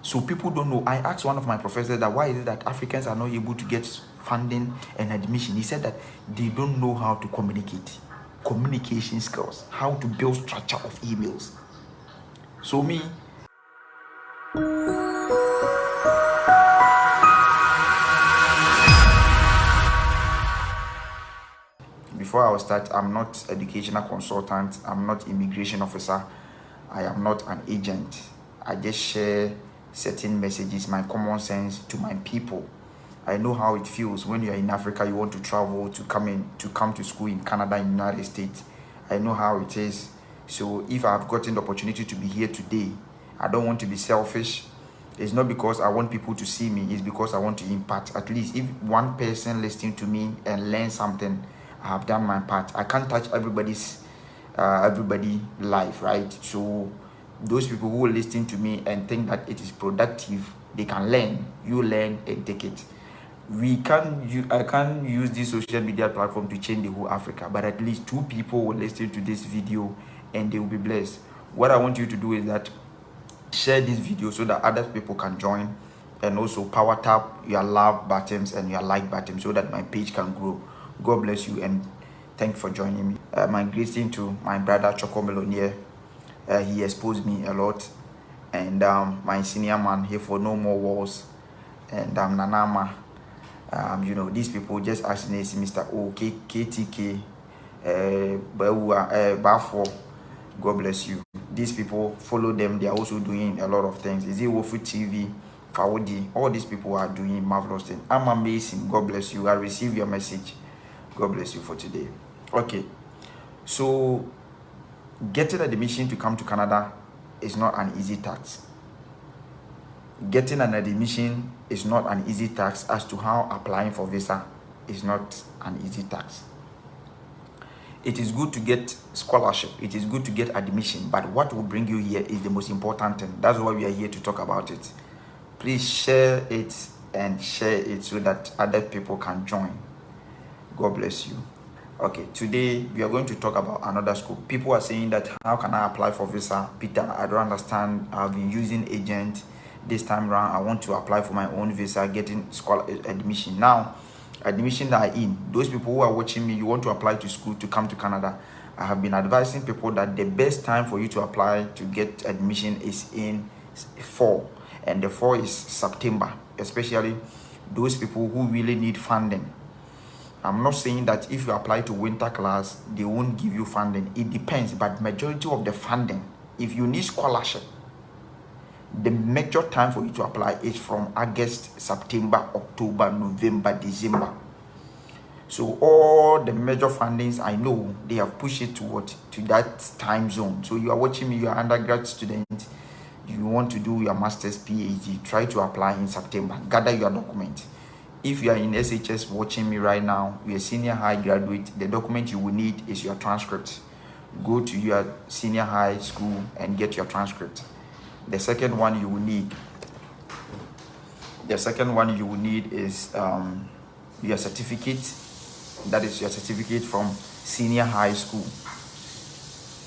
So people don't know. I asked one of my professors that why is it that Africans are not able to get funding and admission. He said that they don't know how to communicate, communication skills, how to build structure of emails. So me, before I will start, I'm not educational consultant, I'm not immigration officer, I am not an agent. I just share certain messages, my common sense to my people. I know how it feels when you're in Africa, you want to travel to come to school in Canada, in the United States. I know how it is. So if I've gotten the opportunity to be here today, I don't want to be selfish. It's not because I want people to see me, it's because I want to impact. At least if one person listening to me and learn something, I have done my part. I can't touch everybody's life, right? So those people who are listening to me and think that it is productive, they can learn. You learn and take it. I can't use this social media platform to change the whole Africa, but at least 2 people will listen to this video and they will be blessed. What I want you to do is that share this video so that other people can join, and also power tap your love buttons and your like button so that my page can grow. God bless you and thank you for joining me. My greeting to my brother Choco Melonier. He exposed me a lot, and my senior man here for No More Wars, and Nanama. You know, these people just asking Mr. O, KTK, Bafo. God bless you. These people, follow them. They are also doing a lot of things. Is it Wofu TV, Fawodi? All these people are doing marvelous things. I'm amazing. God bless you. I receive your message. God bless you for today. Okay. So, getting admission to come to Canada is not an easy task. Getting an admission is not an easy task, as to how applying for visa is not an easy task. It is good to get scholarship, it is good to get admission, but what will bring you here is the most important thing. That's why we are here to talk about it. Please share it and share it so that other people can join. God bless you. Okay, today we are going to talk about another school. People are saying that how can I apply for visa? Peter, I don't understand. I've been using agent. This time around I want to apply for my own visa, getting admission. Now admission are in. Those people who are watching me, you want to apply to school to come to Canada, I have been advising people that the best time for you to apply to get admission is in fall, and the fall is September, especially those people who really need funding. I'm not saying that if you apply to winter class they won't give you funding. It depends, but majority of the funding, if you need scholarship, the major time for you to apply is from August, September, October, November, December. So all the major fundings, I know they have pushed it to that time zone. So you are watching me, you are undergrad student, you want to do your master's, PhD, try to apply in September. Gather your document. If you are in SHS watching me right now, you're a senior high graduate, the document you will need is your transcript. Go to your senior high school and get your transcript. The second one you will need is your certificate. That is your certificate from senior high school.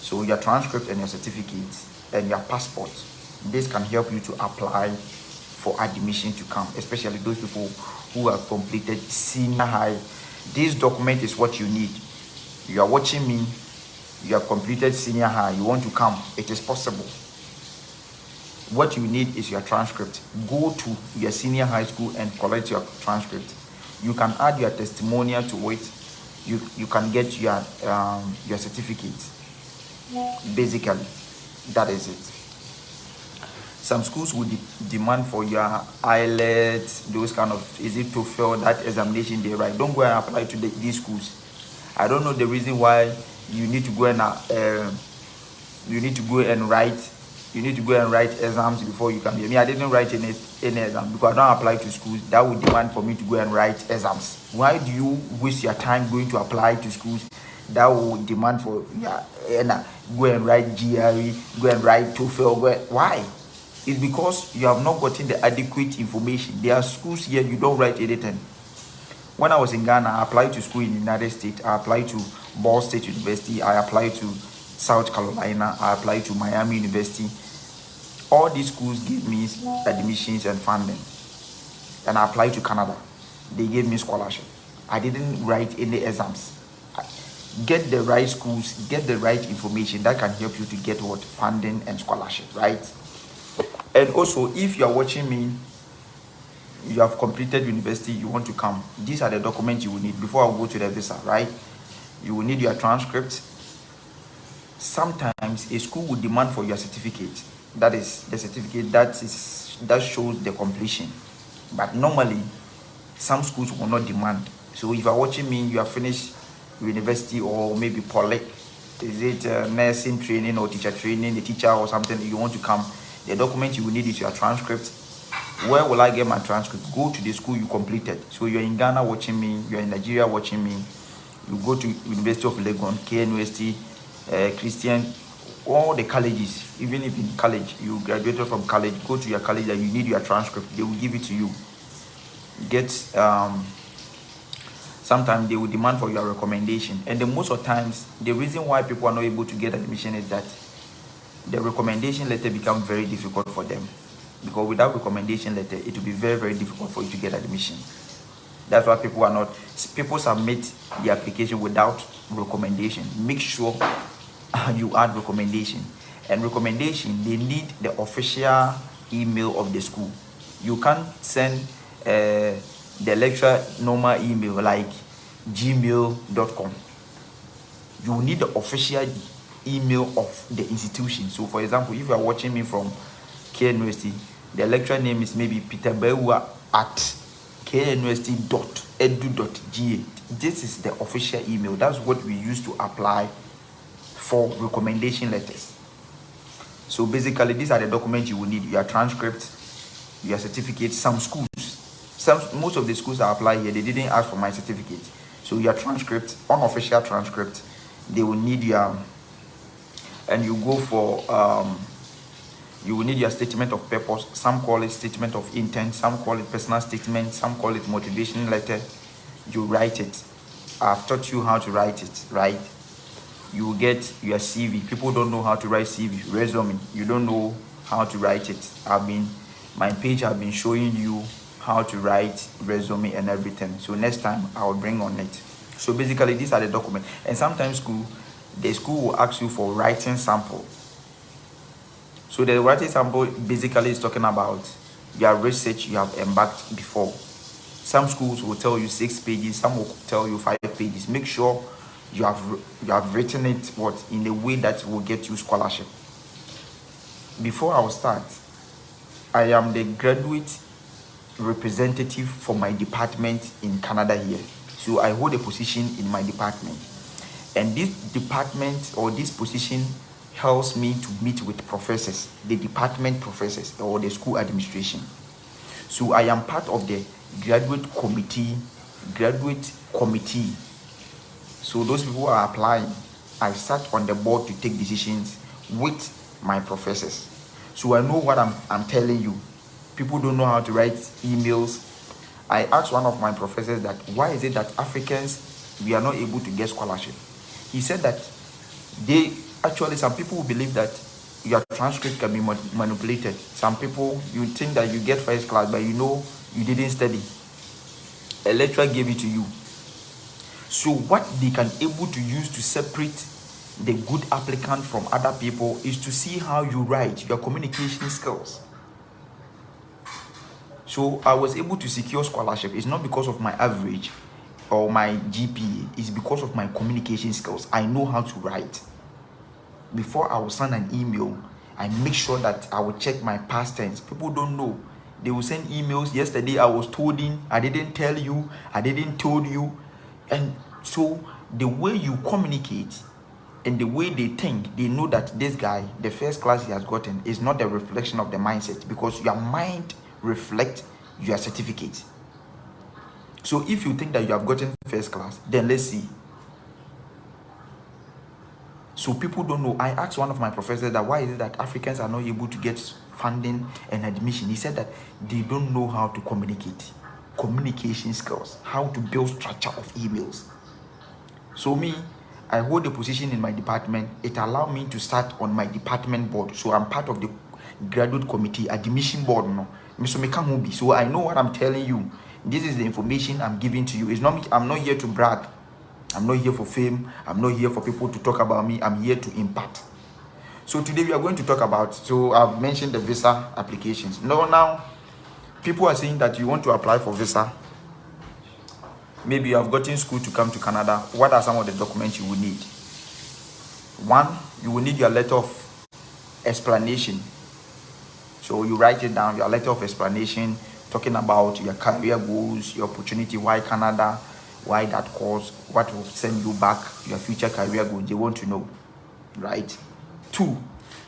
So your transcript and your certificate and your passport. This can help you to apply for admission to come, especially those people who have completed senior high. This document is what you need. You are watching me, you have completed senior high, you want to come, it is possible. What you need is your transcript. Go to your senior high school and collect your transcript. You can add your testimonial to it. You can get your certificate. Basically, that is it. Some schools will demand for your IELTS, those kind of, is it TOEFL, that examination they write. Don't go and apply to these schools. I don't know the reason why you need to go and write. You need to go and write exams before you come here. Me, I didn't write any exam because I don't apply to schools that would demand for me to go and write exams. Why do you waste your time going to apply to schools that will demand for go and write GRE, go and write TOEFL? Why? It's because you have not gotten the adequate information. There are schools here you don't write anything. When I was in Ghana, I applied to school in the United States. I applied to Ball State University. I applied to South Carolina. I applied to Miami University. All these schools gave me admissions and funding, and I applied to Canada. They gave me scholarship. I didn't write any exams. Get the right schools, get the right information that can help you to get what funding and scholarship, right? And also, if you are watching me, you have completed university, you want to come, these are the documents you will need before I go to the visa, right? You will need your transcript. Sometimes a school will demand for your certificate. That is the certificate that shows the completion. But normally, some schools will not demand. So if you are watching me, you have finished university or maybe poly, is it nursing training or teacher training, the teacher or something, you want to come, the document you will need is your transcript. Where will I get my transcript? Go to the school you completed. So you're in Ghana watching me, you're in Nigeria watching me, you go to University of Legon, KNUST, Christian, all the colleges. Even if in college you graduated from college, go to your college and you need your transcript, they will give it to you. Get sometimes they will demand for your recommendation, and then most of the times the reason why people are not able to get admission is that the recommendation letter becomes very difficult for them, because without recommendation letter it will be very, very difficult for you to get admission. That's why people submit the application without recommendation. Make sure you add recommendation, and recommendation, they need the official email of the school. You can't send the lecturer normal email like gmail.com. You need the official email of the institution. So for example, if you are watching me from KNUST, the lecturer name is maybe Peter Bewa at knust.edu.ga. This is the official email. That's what we use to apply for recommendation letters. So basically, these are the documents you will need: your transcript, your certificate. Most of the schools that apply here, they didn't ask for my certificate. So your transcript, unofficial transcript, they will need your, and you go for you will need your statement of purpose. Some call it statement of intent, some call it personal statement, some call it motivation letter. You write it. I've taught you how to write it, right? You will get your CV. People don't know how to write CV. Resume, you don't know how to write it. My page have been showing you how to write resume and everything. So next time I will bring on it. So basically, these are the documents. And sometimes the school will ask you for writing sample. So the writing sample basically is talking about your research you have embarked before. Some schools will tell you 6 pages, some will tell you 5 pages. Make sure you have written it in a way that will get you scholarship. Before I will start, I am the graduate representative for my department in Canada here. So I hold a position in my department, and this department or this position helps me to meet with professors, the department professors or the school administration. So I am part of the graduate committee. So those people who are applying, I sat on the board to take decisions with my professors. So I know what I'm telling you. People don't know how to write emails. I asked one of my professors that why is it that Africans, we are not able to get scholarship? He said that some people believe that your transcript can be manipulated. Some people, you think that you get first class, but you know you didn't study. A lecturer gave it to you. So what they can able to use to separate the good applicant from other people is to see how you write, your communication skills. So I was able to secure scholarship. It's not because of my average or my GPA. It's because of my communication skills. I know how to write. Before I will send an email, I make sure that I will check my past tense. People don't know. They will send emails. Yesterday I was told I didn't tell you, I didn't told you. And so the way you communicate and the way they think, they know that this guy, the first class he has gotten, is not a reflection of the mindset, because your mind reflects your certificate. So if you think that you have gotten first class, then let's see. So people don't know. I asked one of my professors that why is it that Africans are not able to get funding and admission. He said that they don't know how to communicate, communication skills, how to build structure of emails. So me, I hold a position in my department. It allowed me to start on my department board. So I'm part of the graduate committee, admission board, no. So I know what I'm telling you. This is the information I'm giving to you. It's not me. I'm not here to brag. I'm not here for fame. I'm not here for people to talk about me. I'm here to impact. So today we are going to talk about, so I've mentioned the visa applications. Now, people are saying that you want to apply for visa. Maybe you have gotten school to come to Canada. What are some of the documents you will need? One, you will need your letter of explanation. So you write it down, your letter of explanation, talking about your career goals, your opportunity, why Canada, why that course, what will send you back, your future career goals. They want to know, right? Two,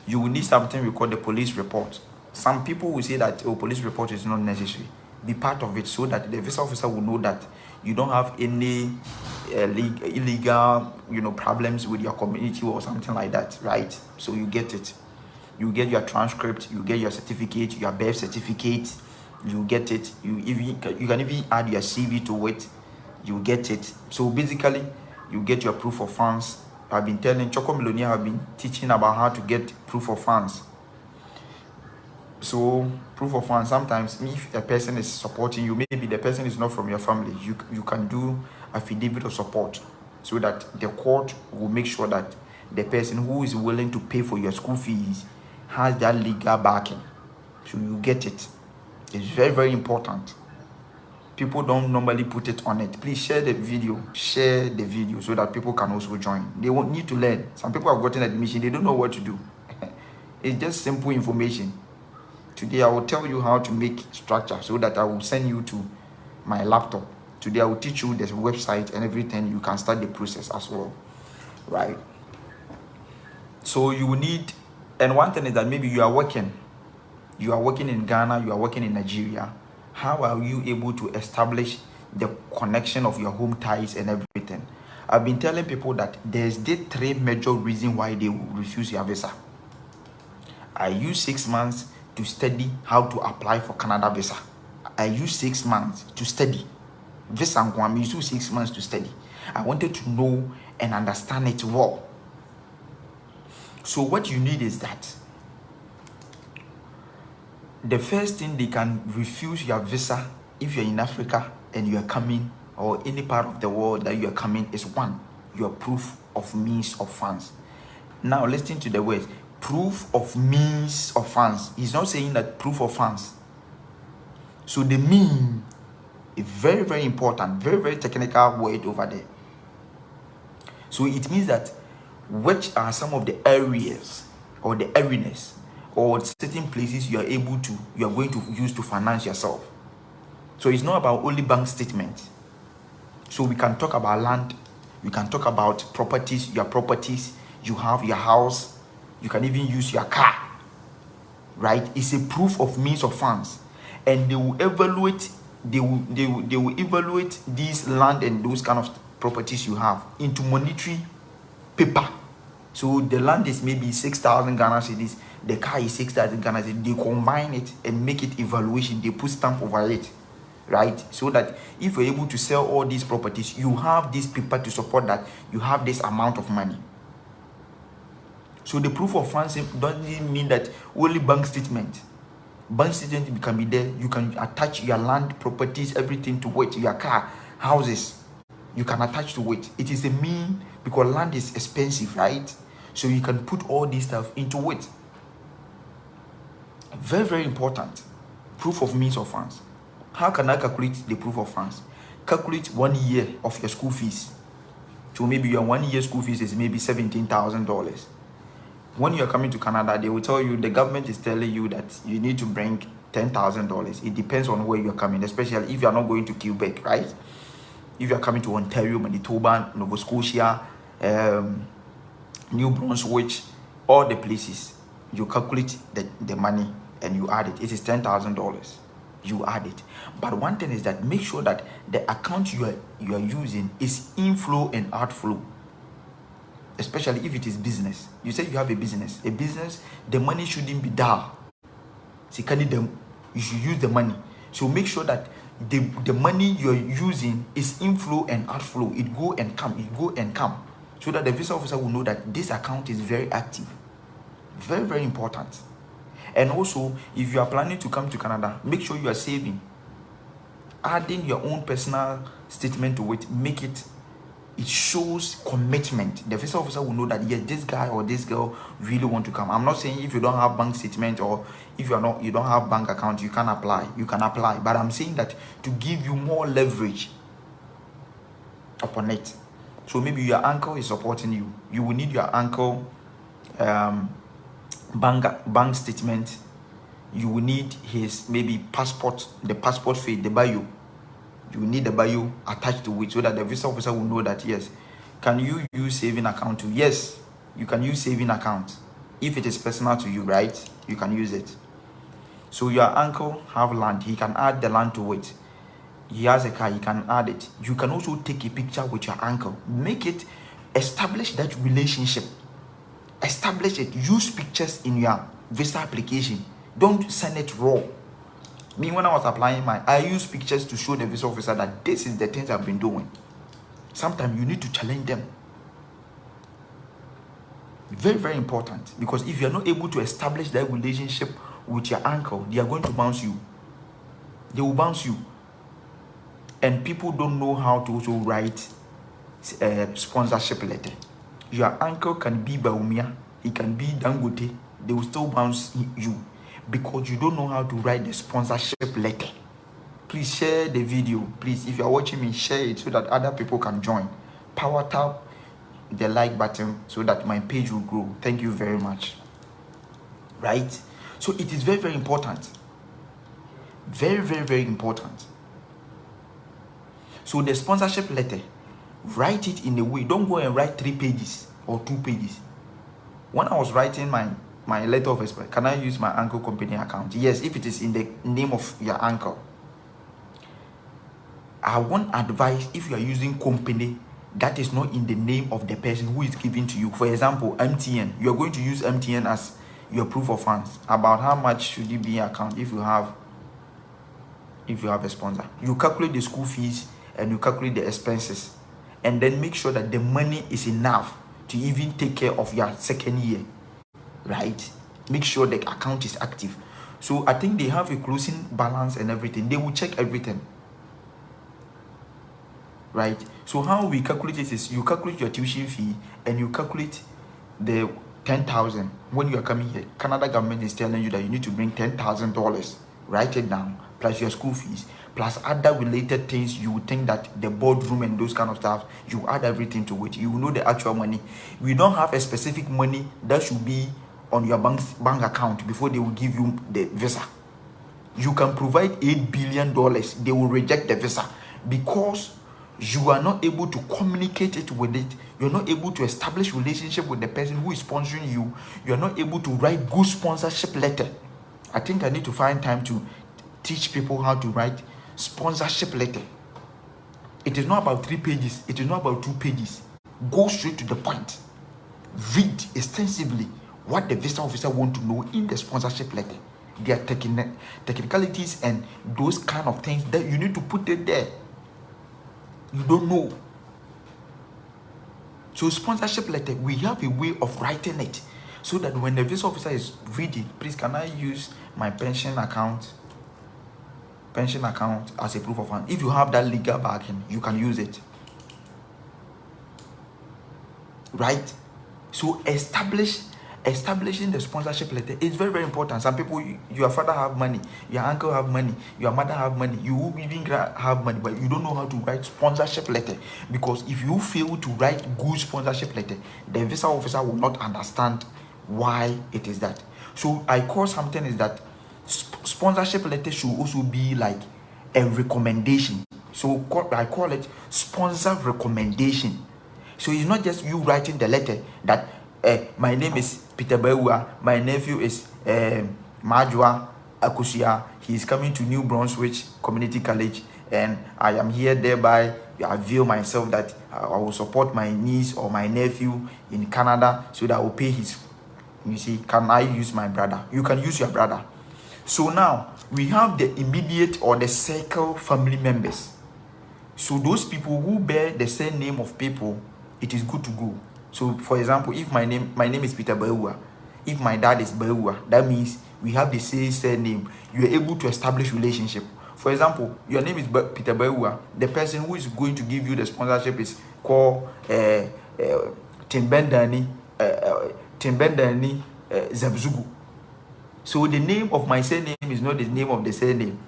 you will need something we call the police report. Some people will say that police report is not necessary. Be part of it so that the visa officer will know that you don't have any illegal, problems with your community or something like that, right? So you get it. You get your transcript, you get your certificate, your birth certificate, you get it. You can even add your CV to it. You get it. So basically, you get your proof of funds. I've been telling Choco Millionaire, have been teaching about how to get proof of funds. So proof of funds, sometimes if a person is supporting you, maybe the person is not from your family, you can do affidavit of support so that the court will make sure that the person who is willing to pay for your school fees has that legal backing. So you get it. It's very, very important. People don't normally put it on it. Please share the video so that people can also join. They won't need to learn. Some people have gotten admission, they don't know what to do. It's just simple information. Today I will tell you how to make structure so that I will send you to my laptop. Today I will teach you the website and everything. You can start the process as well, right? So you will need, and one thing is that maybe you are working in Ghana, you are working in Nigeria. How are you able to establish the connection of your home ties and everything? I've been telling people that there's the three major reasons why they will refuse your visa. I use 6 months to study how to apply for Canada visa. I use 6 months to study. Visa I use 6 months to study. I wanted to know and understand it well. So what you need is that the first thing they can refuse your visa if you're in Africa and you are coming, or any part of the world that you are coming, is one, your proof of means of funds. Now listen to the words, proof of means of funds. He's not saying that proof of funds. So the mean is very, very important, very, very technical word over there. So it means that which are some of the areas or the areas or certain places you are going to use to finance yourself. So it's not about only bank statements. So we can talk about land, we can talk about properties, your properties, you have your house, you can even use your car, right? It's a proof of means of funds, and they will evaluate these land and those kind of properties you have into monetary paper. So the land is maybe 6,000 Ghana cedis, the car is 6,000 Ghana cedis. They combine it and make it evaluation. They put stamp over it, right? So that if you're able to sell all these properties, you have this paper to support that you have this amount of money. So the proof of funds doesn't mean that only bank statement. Bank statement can be there. You can attach your land, properties, everything to it, your car, houses. You can attach to it. It is a mean because land is expensive, right? So you can put all this stuff into it. Very, very important. Proof of means of funds. How can I calculate the proof of funds? Calculate 1 year of your school fees. So maybe your 1 year school fees is maybe $17,000. When you are coming to Canada, they will tell you, the government is telling you that you need to bring $10,000. It depends on where you're coming, especially if you're not going to Quebec, right? If you're coming to Ontario, Manitoba, Nova Scotia, New Brunswick, all the places, you calculate the money and you add it. It is $10,000. You add it. But one thing is that make sure that the account you are using is inflow and outflow. Especially if it is business. You say you have a business, the money shouldn't be dull. You should use the money. So make sure that the money you're using is inflow and outflow. It go and come, so that the visa officer will know that this account is very active. Very, very important. And also, if you are planning to come to Canada, make sure you are saving. Adding your own personal statement to it, it shows commitment. The visa officer will know that yes, this guy or this girl really want to come. I'm not saying if you don't have bank statement or if you don't have bank account, you can apply. You can apply, but I'm saying that to give you more leverage upon it. So maybe your uncle is supporting you. You will need your uncle bank statement. You will need his maybe passport, the passport fee, the bio. You will need the bio attached to it so that the visa officer will know that yes, can you use saving account too? Yes, you can use saving account. If it is personal to you, right? You can use it. So your uncle have land, he can add the land to it. He has a car, he can add it. You can also take a picture with your uncle. Make it, establish that relationship. Establish it. Use pictures in your visa application. Don't send it raw. Me, when I was applying mine, I use pictures to show the visa officer that this is the things I've been doing. Sometimes you need to challenge them. Very, very important. Because if you're not able to establish that relationship with your uncle, they are going to bounce you. They will bounce you. And people don't know how to also write a sponsorship letter. Your uncle can be Baumia, he can be Dangote, they will still bounce you because you don't know how to write the sponsorship letter. Please share the video. Please, if you are watching me, share it so that other people can join. Power tap the like button so that my page will grow. Thank you very much. Right? So it is very, very important. Very, very, very important. So the sponsorship letter, write it in a way. Don't go and write 3 pages or 2 pages. When I was writing my letter of express, can I use my uncle company account? Yes, if it is in the name of your uncle. I won't advise if you are using company that is not in the name of the person who is giving to you. For example, MTN. You are going to use MTN as your proof of funds. About how much should it be in your account if you have a sponsor? You calculate the school fees and you calculate the expenses, and then make sure that the money is enough to even take care of your second year, right? Make sure the account is active. So I think they have a closing balance and everything. They will check everything, right? So how we calculate it is you calculate your tuition fee and you calculate the 10,000 when you are coming here. Canada government is telling you that you need to bring $10,000. Write it down, plus your school fees, plus other related things. You would think that the boardroom and those kind of stuff, you add everything to it. You know the actual money. We don't have a specific money that should be on your bank account before they will give you the visa. You can provide $8 billion. They will reject the visa because you are not able to communicate it with it. You're not able to establish relationship with the person who is sponsoring you. You're not able to write good sponsorship letter. I think I need to find time to teach people how to write sponsorship letter. It is not about 3 pages. It is not about 2 pages. Go straight to the point. Read extensively what the visa officer want to know in the sponsorship letter. Their technicalities and those kind of things that you need to put it there. You don't know. So sponsorship letter, we have a way of writing it so that when the visa officer is reading, please can I use my pension account as a proof of fund? If you have that legal backing, you can use it, right? So establishing the sponsorship letter is very, very important. Some people, your father have money, your uncle have money, your mother have money, you even have money, but you don't know how to write sponsorship letter. Because if you fail to write good sponsorship letter, the visa officer will not understand why it is that. So I call something is that sponsorship letter should also be like a recommendation. So I call it sponsor recommendation. So it's not just you writing the letter that my name is Peter Bewa, my nephew is Majwa Akusia, he is coming to New Brunswick Community College, and I am here thereby I avail myself that I will support my niece or my nephew in Canada so that I will pay his, you see, can I use my brother? You can use your brother. So now we have the immediate or the circle family members. So those people who bear the same name of people, it is good to go. So for example, if my name is Peter Bewa, if my dad is Beua, that means we have the same surname. You are able to establish relationship. For example, your name is Peter Beua. The person who is going to give you the sponsorship is called Timbendani Zabzugu. So the name of my surname is not the name of the surname.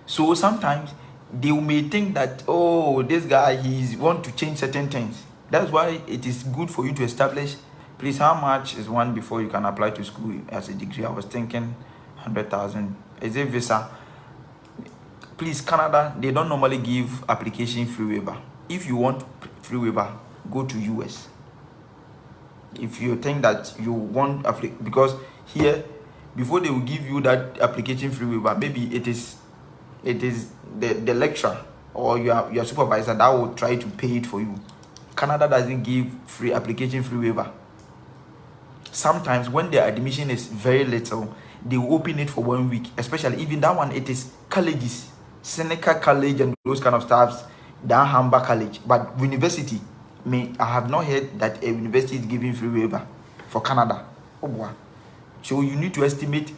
So sometimes they may think that, oh, this guy, he's want to change certain things. That's why it is good for you to establish. Please, how much is one before you can apply to school as a degree? I was thinking 100,000. Is it visa? Please, Canada, they don't normally give application free waiver. If you want free waiver, go to US. If you think that you want, because here, before they will give you that application free waiver, maybe it is the lecturer or your supervisor that will try to pay it for you. Canada doesn't give free application free waiver. Sometimes when the admission is very little, they will open it for 1 week. Especially even that one, it is colleges, Seneca College and those kind of stuffs, Danhamba College. But university, I have not heard that a university is giving free waiver for Canada. Oh boy. So you need to estimate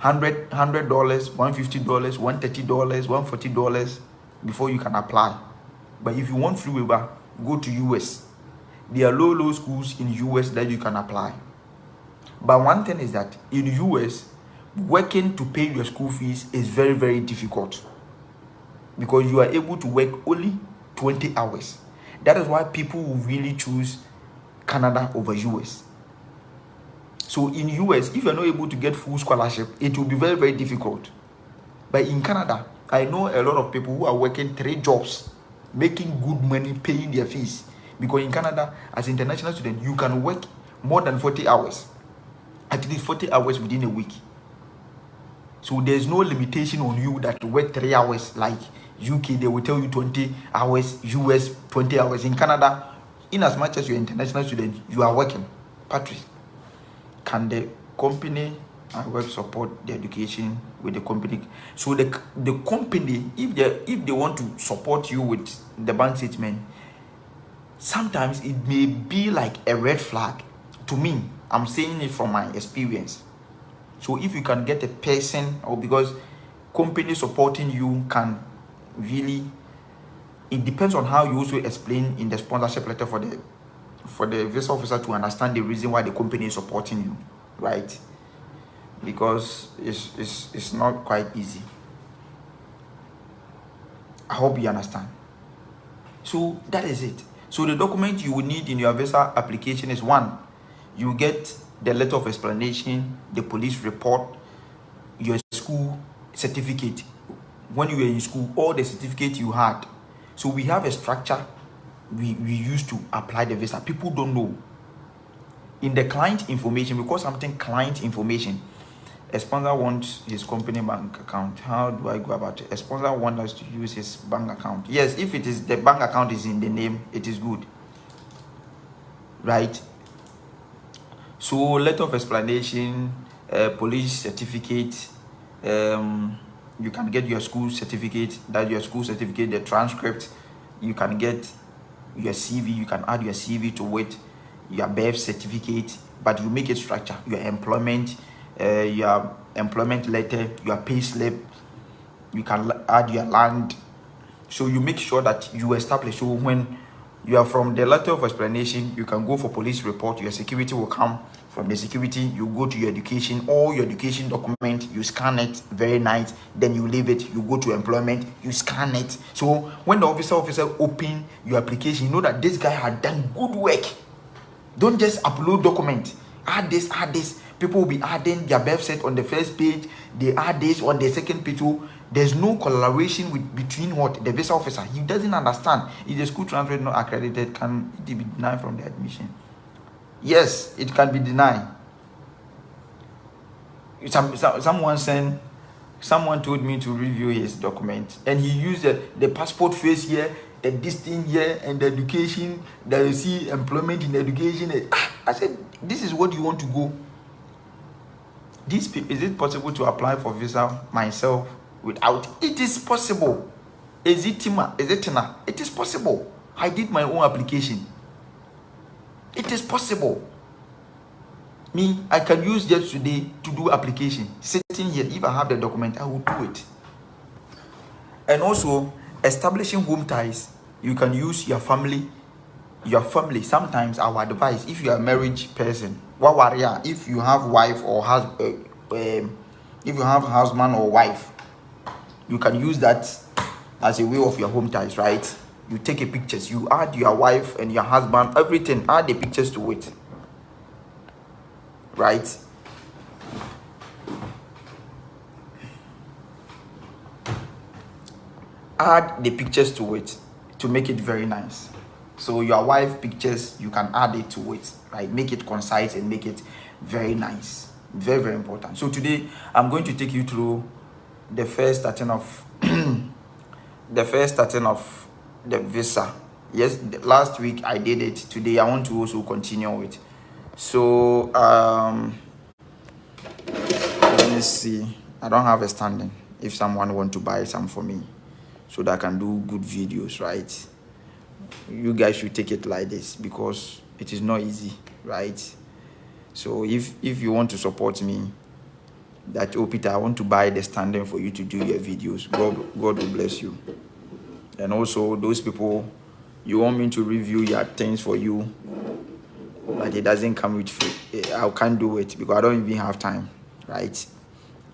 $100, $150, $130, $140 before you can apply. But if you want free waiver, go to US. There are low schools in US that you can apply. But one thing is that in US, working to pay your school fees is very, very difficult, because you are able to work only 20 hours. That is why people will really choose Canada over US. So in US, if you're not able to get full scholarship, it will be very, very difficult. But in Canada, I know a lot of people who are working 3 jobs, making good money, paying their fees. Because in Canada, as an international student, you can work more than 40 hours. At least 40 hours within a week. So there's no limitation on you that you work 3 hours. Like UK, they will tell you 20 hours, US 20 hours. In Canada, in as much as you're an international student, you are working. Patrick, can the company I work support the education with the company? So the company, if they want to support you with the bank statement, sometimes it may be like a red flag. To me, I'm saying it from my experience. So if you can get a person, or because company supporting you can really, it depends on how you also explain in the sponsorship letter for the visa officer to understand the reason why the company is supporting you, right? Because it's not quite easy. I hope you understand. So that is it. So the document you will need in your visa application is: 1, you get the letter of explanation, the police report, your school certificate. When you were in school, all the certificate you had. So we have a structure we use to apply the visa. People don't know. In the client information, we call something client information. A sponsor wants his company bank account. How do I go about it? A sponsor wants us to use his bank account. Yes, if it is the bank account is in the name, it is good, right? So letter of explanation, police certificate, you can get your school certificate, the transcript, you can get your CV, you can add your CV to it, your birth certificate, but you make it structure, your employment letter, your pay slip, you can add your land. So you make sure that you establish. So when you are from the letter of explanation, you can go for police report, your security will come. From the security, you go to your education, all your education document, you scan it, very nice, then you leave it, you go to employment, you scan it. So when the officer open your application, you know that this guy had done good work. Don't just upload document, add this. People will be adding their birth set on the first page, they add this on the second page. So there's no collaboration between the visa officer. He doesn't understand. If the school transfer not accredited, can it be denied from the admission? Yes, it can be denied. Someone told me to review his document, and he used the passport face here, this thing here, and the education that you see, employment in education. I said, this is what you want to go. Is it possible to apply for visa myself without? It is possible. Is it Tina? It is possible. I did my own application. It is possible. Me, I can use just today to do application. Sitting here, if I have the document, I will do it. And also, establishing home ties, you can use your family. Your family, sometimes our advice, if you are a marriage person, if you have wife or if you have husband or wife, you can use that as a way of your home ties, right? You take a pictures, you add your wife and your husband, everything, add the pictures to it, right? Add the pictures to it to make it very nice. So your wife pictures, you can add it to it, right? Make it concise and make it very nice. Very, very important. So today I'm going to take you through the first starting of the visa. Yes, last week I did it. Today I want to also continue it. So let me see. I don't have a standing. If someone want to buy some for me, so that I can do good videos, right? You guys should take it like this because it is not easy, right? So if you want to support me, that, oh Peter, I want to buy the standing for you to do your videos, God will bless you. And also those people, you want me to review your things for you, but it doesn't come with free. I can't do it because I don't even have time, right?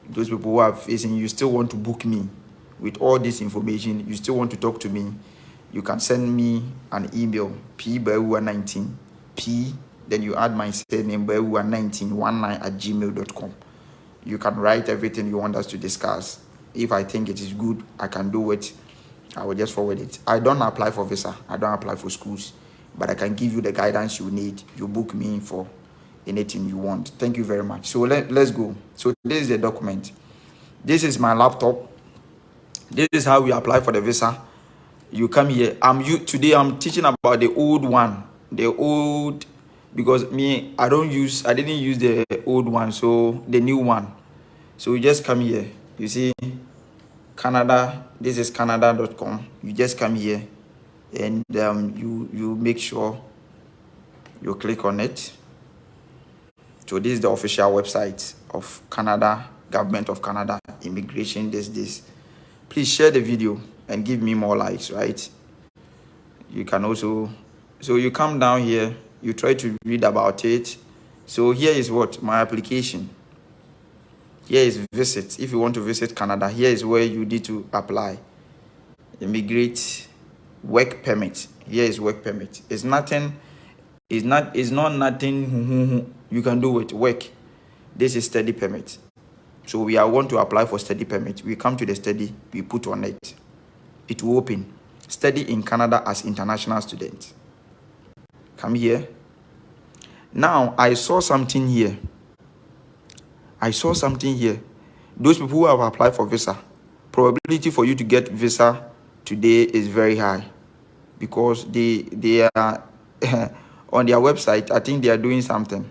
Those people who are facing, you still want to book me with all this information, you still want to talk to me, you can send me an email, pbewa19, then you add my surname, bewa1919@gmail.com. You can write everything you want us to discuss. If I think it is good, I can do it. I will just forward it. I don't apply for visa. I don't apply for schools, but I can give you the guidance you need. You book me for anything you want. Thank you very much. So let's go. So this is the document. This is my laptop. This is how we apply for the visa. You come here. Today I'm teaching about the old one. The old, because I didn't use the old one, so the new one. So you just come here. You see Canada. This is canada.com. You just come here and you make sure you click on it. So this is the official website of Canada, Government of Canada, Immigration, this. Please share the video and give me more likes, right? You can also, so you come down here, you try to read about it. So here is what my application. Here is visit. If you want to visit Canada, here is where you need to apply. Immigrate, work permit. Here is work permit. It's not nothing you can do with work. This is study permit. So we want to apply for study permit. We come to the study, we put on it. It will open. Study in Canada as international student. Come here. Now, I saw something here. Those people who have applied for visa, probability for you to get visa today is very high because they are on their website. I think they are doing something.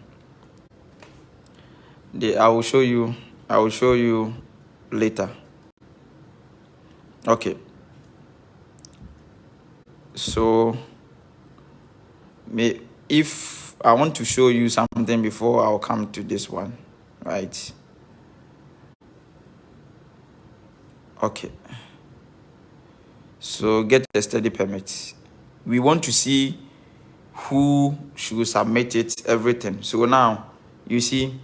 I will show you later. Okay. So if I want to show you something before I'll come to this one, right? Okay. So get the study permit. We want to see who should submit it, everything. So now you see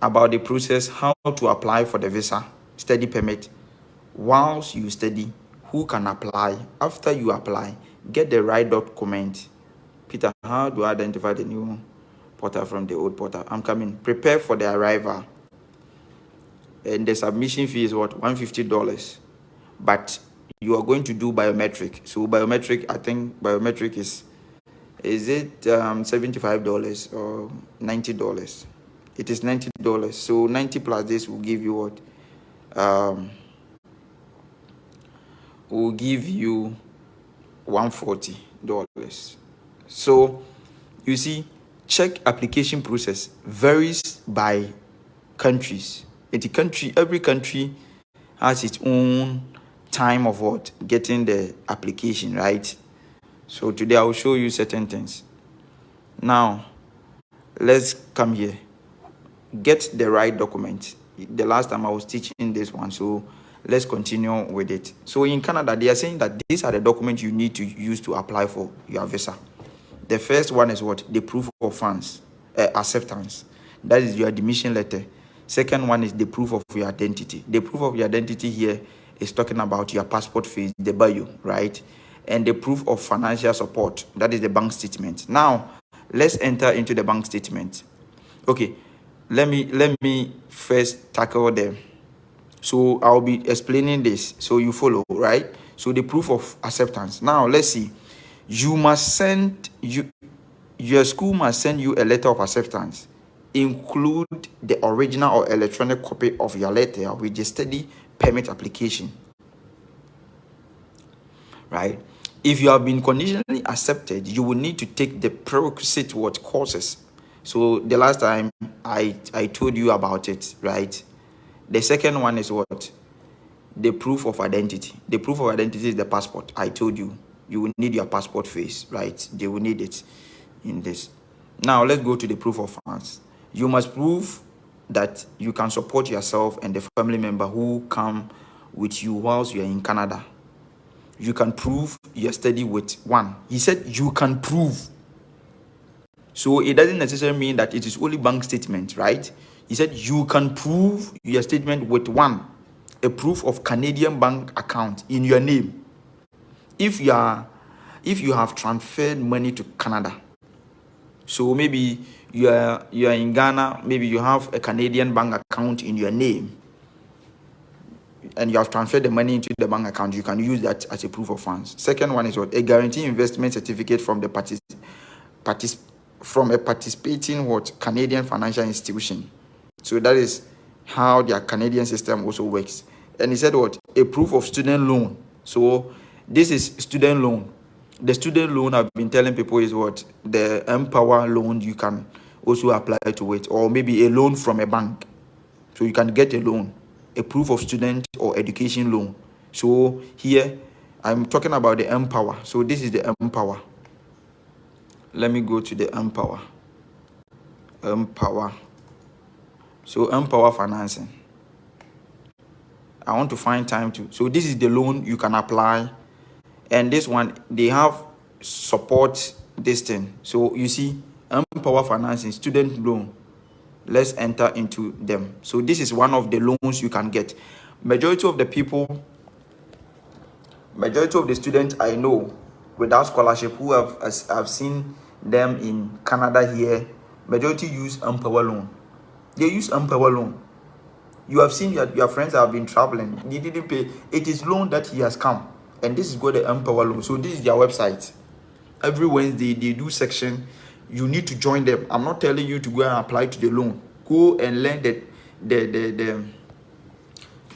about the process, how to apply for the visa, study permit. Whilst you study, who can apply? After you apply, get the right document. Peter, how do I identify the new portal from the old portal? I'm coming. Prepare for the arrival. And the submission fee is what? $150. But you are going to do biometric. So biometric, I think biometric is it $75 or $90? It is $90. So 90 plus this will give you what? Will give you $140. So you see, check application process varies by countries. Every country has its own time of what? Getting the application, right? So today I will show you certain things. Now, let's come here. get the right document. The last time I was teaching this one, so let's continue with it. So in Canada, they are saying that these are the documents you need to use to apply for your visa. The first one is what? The proof of funds, acceptance. That is your admission letter. Second one is the proof of your identity. The proof of your identity here is talking about your passport phase, the bio, right? And the proof of financial support, that is the bank statement. Now, let's enter into the bank statement. Okay, let me first tackle them. So I'll be explaining this, so you follow, right? So the proof of acceptance. Now let's see. Your school must send you a letter of acceptance. Include the original or electronic copy of your letter with the study permit application. Right? If you have been conditionally accepted, you will need to take the prerequisite courses. So the last time I told you about it, right? The second one is what? The proof of identity. The proof of identity is the passport. I told you. You will need your passport face, right? They will need it in this. Now, let's go to the proof of funds. You must prove that you can support yourself and the family member who come with you whilst you are in Canada. You can prove your study with one. He said you can prove. So it doesn't necessarily mean that it is only bank statement, right? He said you can prove your statement with one, a proof of Canadian bank account in your name. If you have transferred money to Canada, so maybe you are in Ghana, maybe you have a Canadian bank account in your name, and you have transferred the money into the bank account, you can use that as a proof of funds. Second one is what? A guarantee investment certificate from the from a participating Canadian financial institution. So that is how their Canadian system also works. And he said what? A proof of student loan. So this is student loan. The student loan I've been telling people is what? The Empower loan you can also apply to it, or maybe a loan from a bank. So you can get a loan, a proof of student or education loan. So here I'm talking about the Empower. So this is the Empower. Let me go to the Empower. Empower. So Empower financing. I want to find time to. So this is the loan you can apply. And this one, they have support this thing. So you see, Empower financing, student loan. Let's enter into them. So this is one of the loans you can get. Majority of the students I know without scholarship who I've seen them in Canada here, majority use Empower loan. They use Empower loan. You have seen your friends have been traveling. They didn't pay. It is loan that he has come. And this is called the Empower loan. So this is their website. Every Wednesday they do section. You need to join them. I'm not telling you to go and apply to the loan. Go and learn the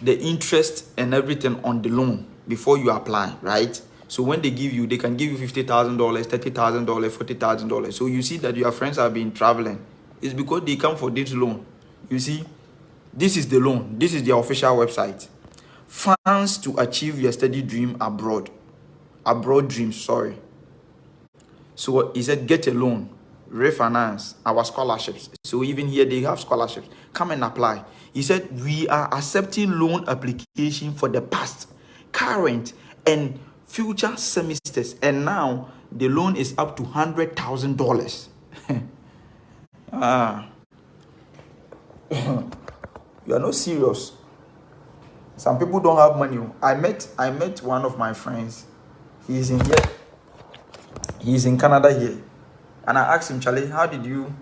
interest and everything on the loan before you apply, right? So when they give you, they can give you $50,000, $30,000, $40,000. So you see that your friends have been traveling. It's because they come for this loan. You see, this is the loan. This is their official website. Funds to achieve your study dream abroad. Abroad dreams, sorry. So he said, get a loan, refinance our scholarships. So even here they have scholarships. Come and apply. He said, we are accepting loan application for the past, current, and future semesters. And now the loan is up to $100,000. You are not serious. Some people don't have money. I met one of my friends. He's in here. He's in Canada here. And I asked him, Charlie, how did you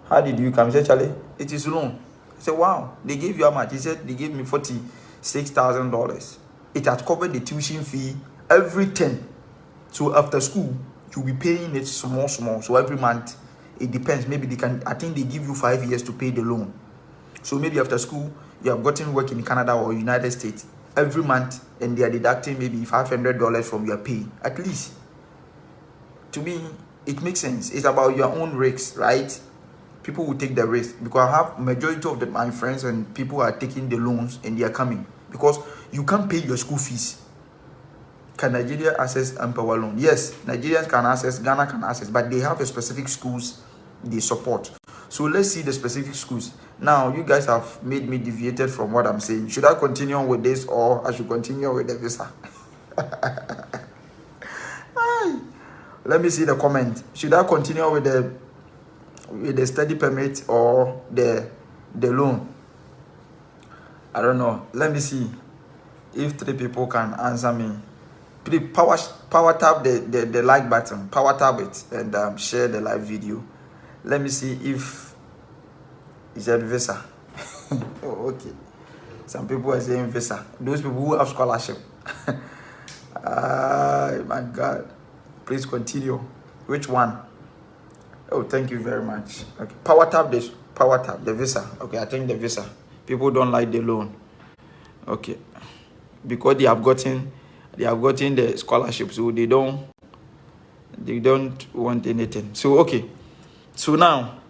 come? He said, Charlie, it is loan. I said, wow, they gave you how much? He said, they gave me $46,000. It has covered the tuition fee, everything. So after school, you'll be paying it small. So every month, it depends. Maybe I think they give you 5 years to pay the loan. So maybe after school, you have gotten work in Canada or United States every month, and they are deducting maybe $500 from your pay, at least. To me, it makes sense. It's about your own risks, right? People will take the risk, because I have majority of my friends and people are taking the loans and they are coming because you can't pay your school fees. Can Nigeria access Empower loan? Yes, Nigerians can access, Ghana can access, but they have a specific schools they support. So let's see the specific schools. Now, you guys have made me deviated from what I'm saying. Should I continue on with this, or I should continue with the visa? Let me see the comment. Should I continue with the study permit or the loan? I don't know. Let me see if 3 people can answer me. Please power tap the like button. Power tap it and share the live video. Let me see if is that visa. Oh, okay. Some people are saying visa. Those people who have scholarship. My God. Please continue. Which one? Oh, thank you very much. Okay. Power tap this. Power tap the visa. Okay, I think the visa. People don't like the loan. Okay. Because they have gotten the scholarship, so they don't want anything. So okay. So now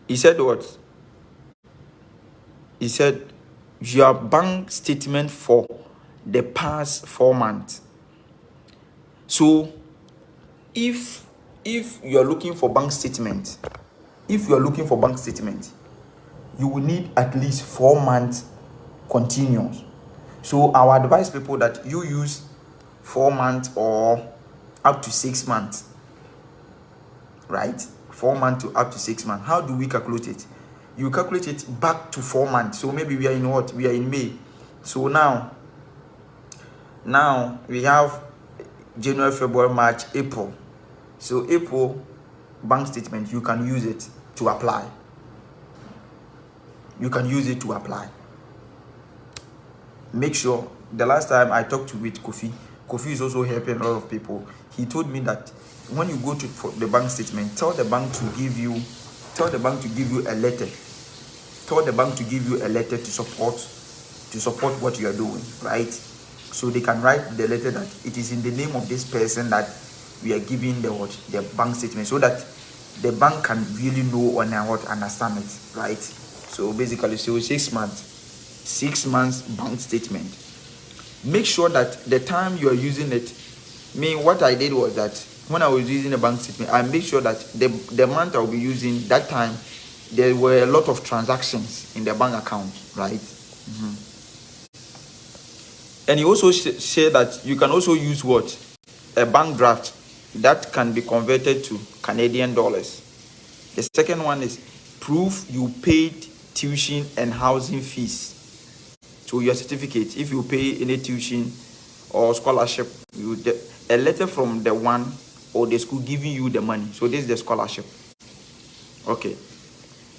he said what? He said your bank statement for the past 4 months. So if you are looking for bank statement, you will need at least 4 months continuous. So I would advise people that you use 4 months or up to 6 months, right? 4 months to up to 6 months. How do we calculate it? You calculate it back to 4 months. So maybe we are in what? We are in May. So now we have January, February, March, April. So April bank statement, you can use it to apply. Make sure, the last time I talked with Kofi is also helping a lot of people. He told me that when you go to the bank statement, tell the bank to give you a letter. Tell the bank to give you a letter to support what you are doing, right? So they can write the letter that it is in the name of this person that we are giving the bank statement, so that the bank can really know and understand it, right? So basically, so 6 months. 6 months bank statement. Make sure that the time you are using it, what I did was that when I was using the bank statement, I made sure that the month I will be using that time, there were a lot of transactions in the bank account, right? And he also said that you can also use what? A bank draft that can be converted to Canadian dollars. The second one is proof you paid tuition and housing fees. So your certificate, if you pay any tuition or scholarship, you a letter from the one or the school giving you the money. So this is the scholarship. Okay.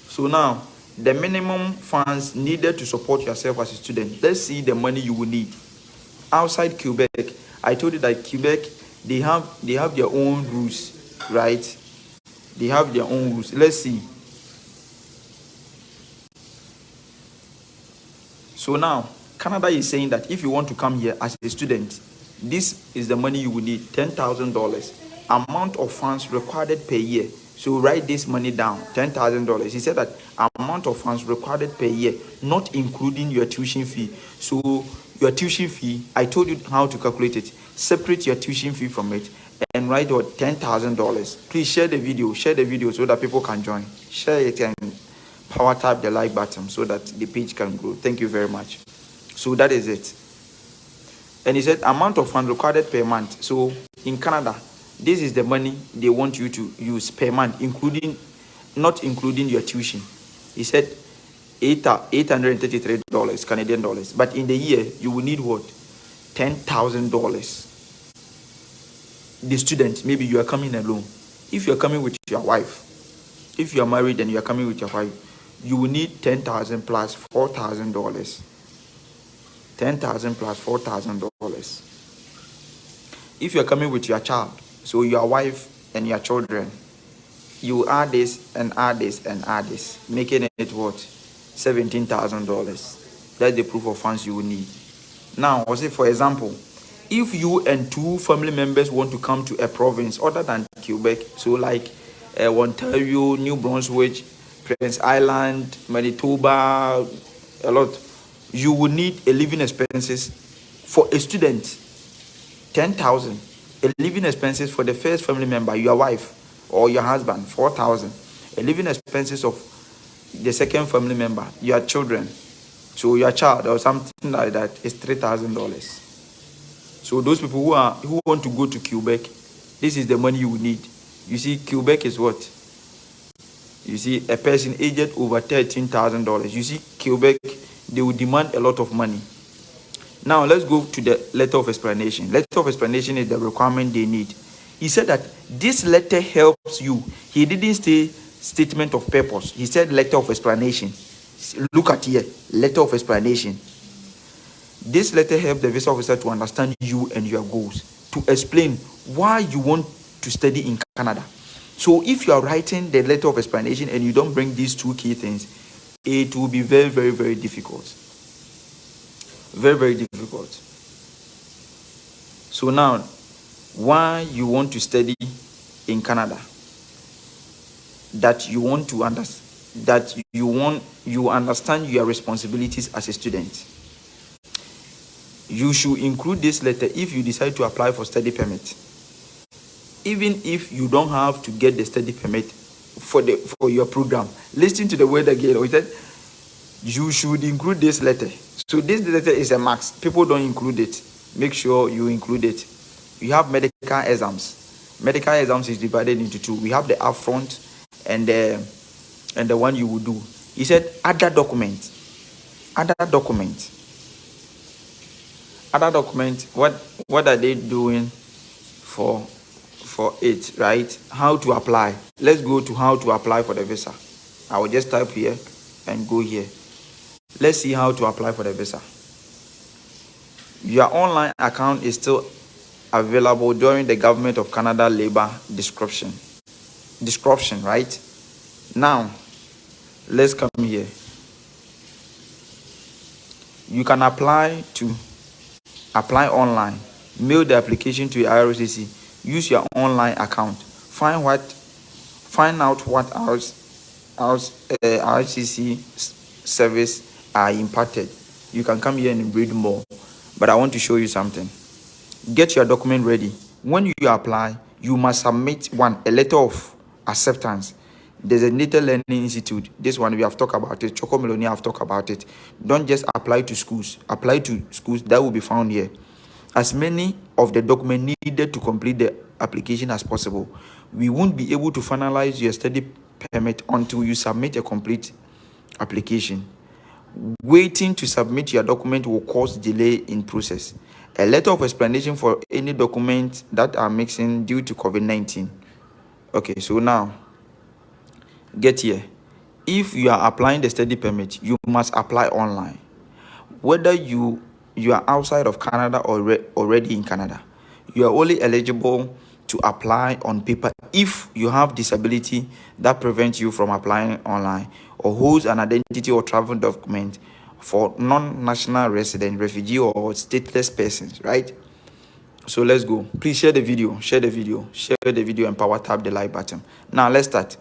So now the minimum funds needed to support yourself as a student. Let's see the money you will need. Outside Quebec, I told you that Quebec, they have their own rules, right? They have their own rules. Let's see. So now, Canada is saying that if you want to come here as a student, this is the money you will need, $10,000. Amount of funds required per year. So write this money down, $10,000. He said that amount of funds required per year, not including your tuition fee. So your tuition fee, I told you how to calculate it. Separate your tuition fee from it and write what $10,000. Please share the video so that people can join. Share it and power tap the like button so that the page can grow. Thank you very much. So that is it. And he said amount of funds required per month. So in Canada, this is the money they want you to use per month, not including your tuition. He said $833 Canadian dollars. But in the year, you will need what? $10,000. The student, maybe you are coming alone. If you are coming with your wife, if you are married and you are coming with your wife, you will need $10,000 plus $4,000. $10,000 plus $4,000. If you are coming with your child, so your wife and your children, you add this and add this and add this, making it what? $17,000. That's the proof of funds you will need. Now, I'll say, for example, if you and 2 family members want to come to a province other than Quebec, so like Ontario, New Brunswick, Prince Island, Manitoba, a lot, you will need a living expenses for a student, $10,000. A living expenses for the first family member, your wife or your husband, 4,000. A living expenses of the second family member, your children, so your child or something like that, is $3,000. So those people who want to go to Quebec, this is the money you need. You see, Quebec is what? You see, a person aged over $13,000. You see, Quebec, they will demand a lot of money. Now let's go to the letter of explanation. Letter of explanation is the requirement they need. He said that this letter helps you. He didn't say statement of purpose. He said letter of explanation. Look at here, letter of explanation. This letter helps the visa officer to understand you and your goals, to explain why you want to study in Canada. So if you are writing the letter of explanation and you don't bring these two key things, it will be very, very, very difficult. Very, very difficult. So now, why you want to study in Canada? That you want to understand, that you understand your responsibilities as a student. You should include this letter if you decide to apply for study permit. Even if you don't have to get the study permit for your program. Listen to the word again. We said you should include this letter. So this letter is a max. People don't include it. Make sure you include it. You have medical exams. Medical exams is divided into two. We have the upfront and the one you will do. He said other documents. Other documents. Other documents. What are they doing for it, right? How to apply. Let's go to how to apply for the visa. I will just type here and go here. Let's see how to apply for the visa. Your online account is still available during the Government of Canada labor description, right? Now, let's come here. You can apply online. Mail the application to your IRCC. Use your online account. Find out what IRCC service are impacted. You can come here and read more, but I want to show you something. Get your document ready. When you apply, you must submit a letter of acceptance. Designated Learning Institute. This one we have talked about it. Choco Melonia have talked about it. Don't just apply to schools. Apply to schools that will be found here. As many of the documents needed to complete the application as possible. We won't be able to finalize your study permit until you submit a complete application. Waiting to submit your document will cause delay in process. A letter of explanation for any documents that are missing due to COVID-19. Okay, so now, get here. If you are applying the study permit, you must apply online. Whether you are outside of Canada or already in Canada, you are only eligible to apply on paper if you have disability that prevents you from applying online, or holds an identity or travel document for non-national resident, refugee, or stateless persons, right? So let's go. Please share the video, and power tap the like button. Now let's start.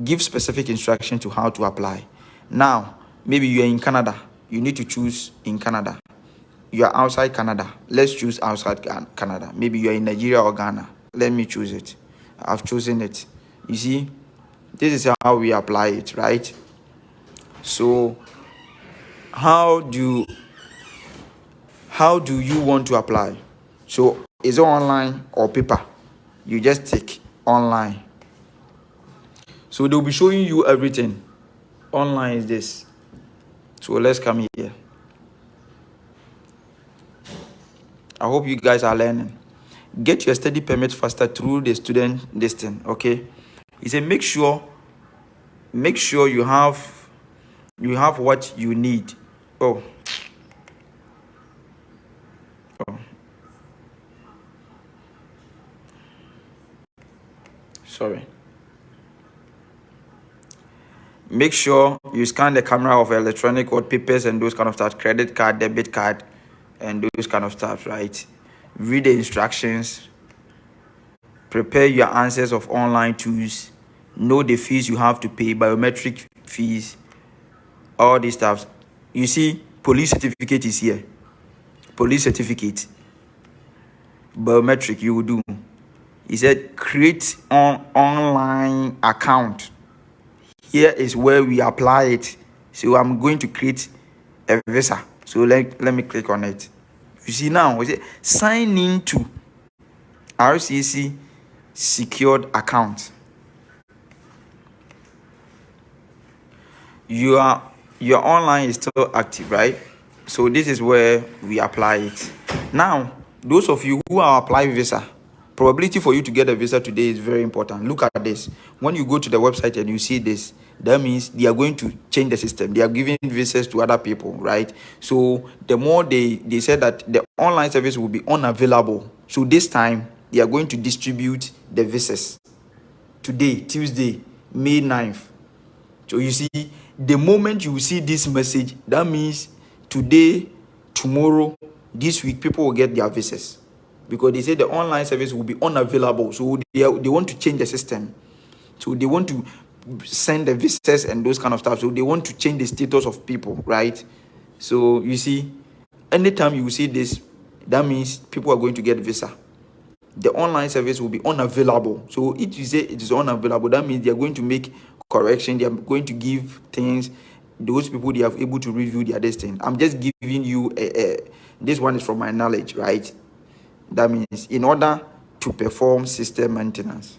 Give specific instruction to how to apply. Now, maybe you are in Canada. You need to choose in Canada. You are outside Canada. Let's choose outside Canada. Maybe you are in Nigeria or Ghana. Let me choose it. I've chosen it. You see, this is how we apply it, right? So, how do you want to apply? So, is it online or paper? You just take online. So they'll be showing you everything. Online is this. So let's come here. I hope you guys are learning. Get your study permit faster through the student listing. Okay. He said make sure you have what you need. Oh. Sorry. Make sure you scan the camera of electronic code papers and those kind of stuff, credit card, debit card, and those kind of stuff, right? Read the instructions. Prepare your answers of online tools. Know the fees you have to pay, biometric fees, all these stuff. You see, police certificate is here. Police certificate. Biometric, you will do. He said create an online account. Here is where we apply it. So I'm going to create a visa. So let me click on it. You see now, we say sign in to RCC secured account. Your online is still active, right? So this is where we apply it. Now, those of you who are applying visa, probability for you to get a visa today is very important. Look at this. When you go to the website and you see this, that means they are going to change the system. They are giving visas to other people, right? So the more they said that the online service will be unavailable. So this time they are going to distribute the visas today, Tuesday, May 9th. So you see, the moment you see this message, that means today, tomorrow, this week, people will get their visas, because they say the online service will be unavailable. So they want to change the system. So they want to send the visas and those kind of stuff. So they want to change the status of people, right? So you see, anytime you see this, that means people are going to get visa. The online service will be unavailable. So if you say it is unavailable, that means they are going to make correction. They are going to give things. Those people, they are able to review their destiny. I'm just giving you this one is from my knowledge, right? That means in order to perform system maintenance.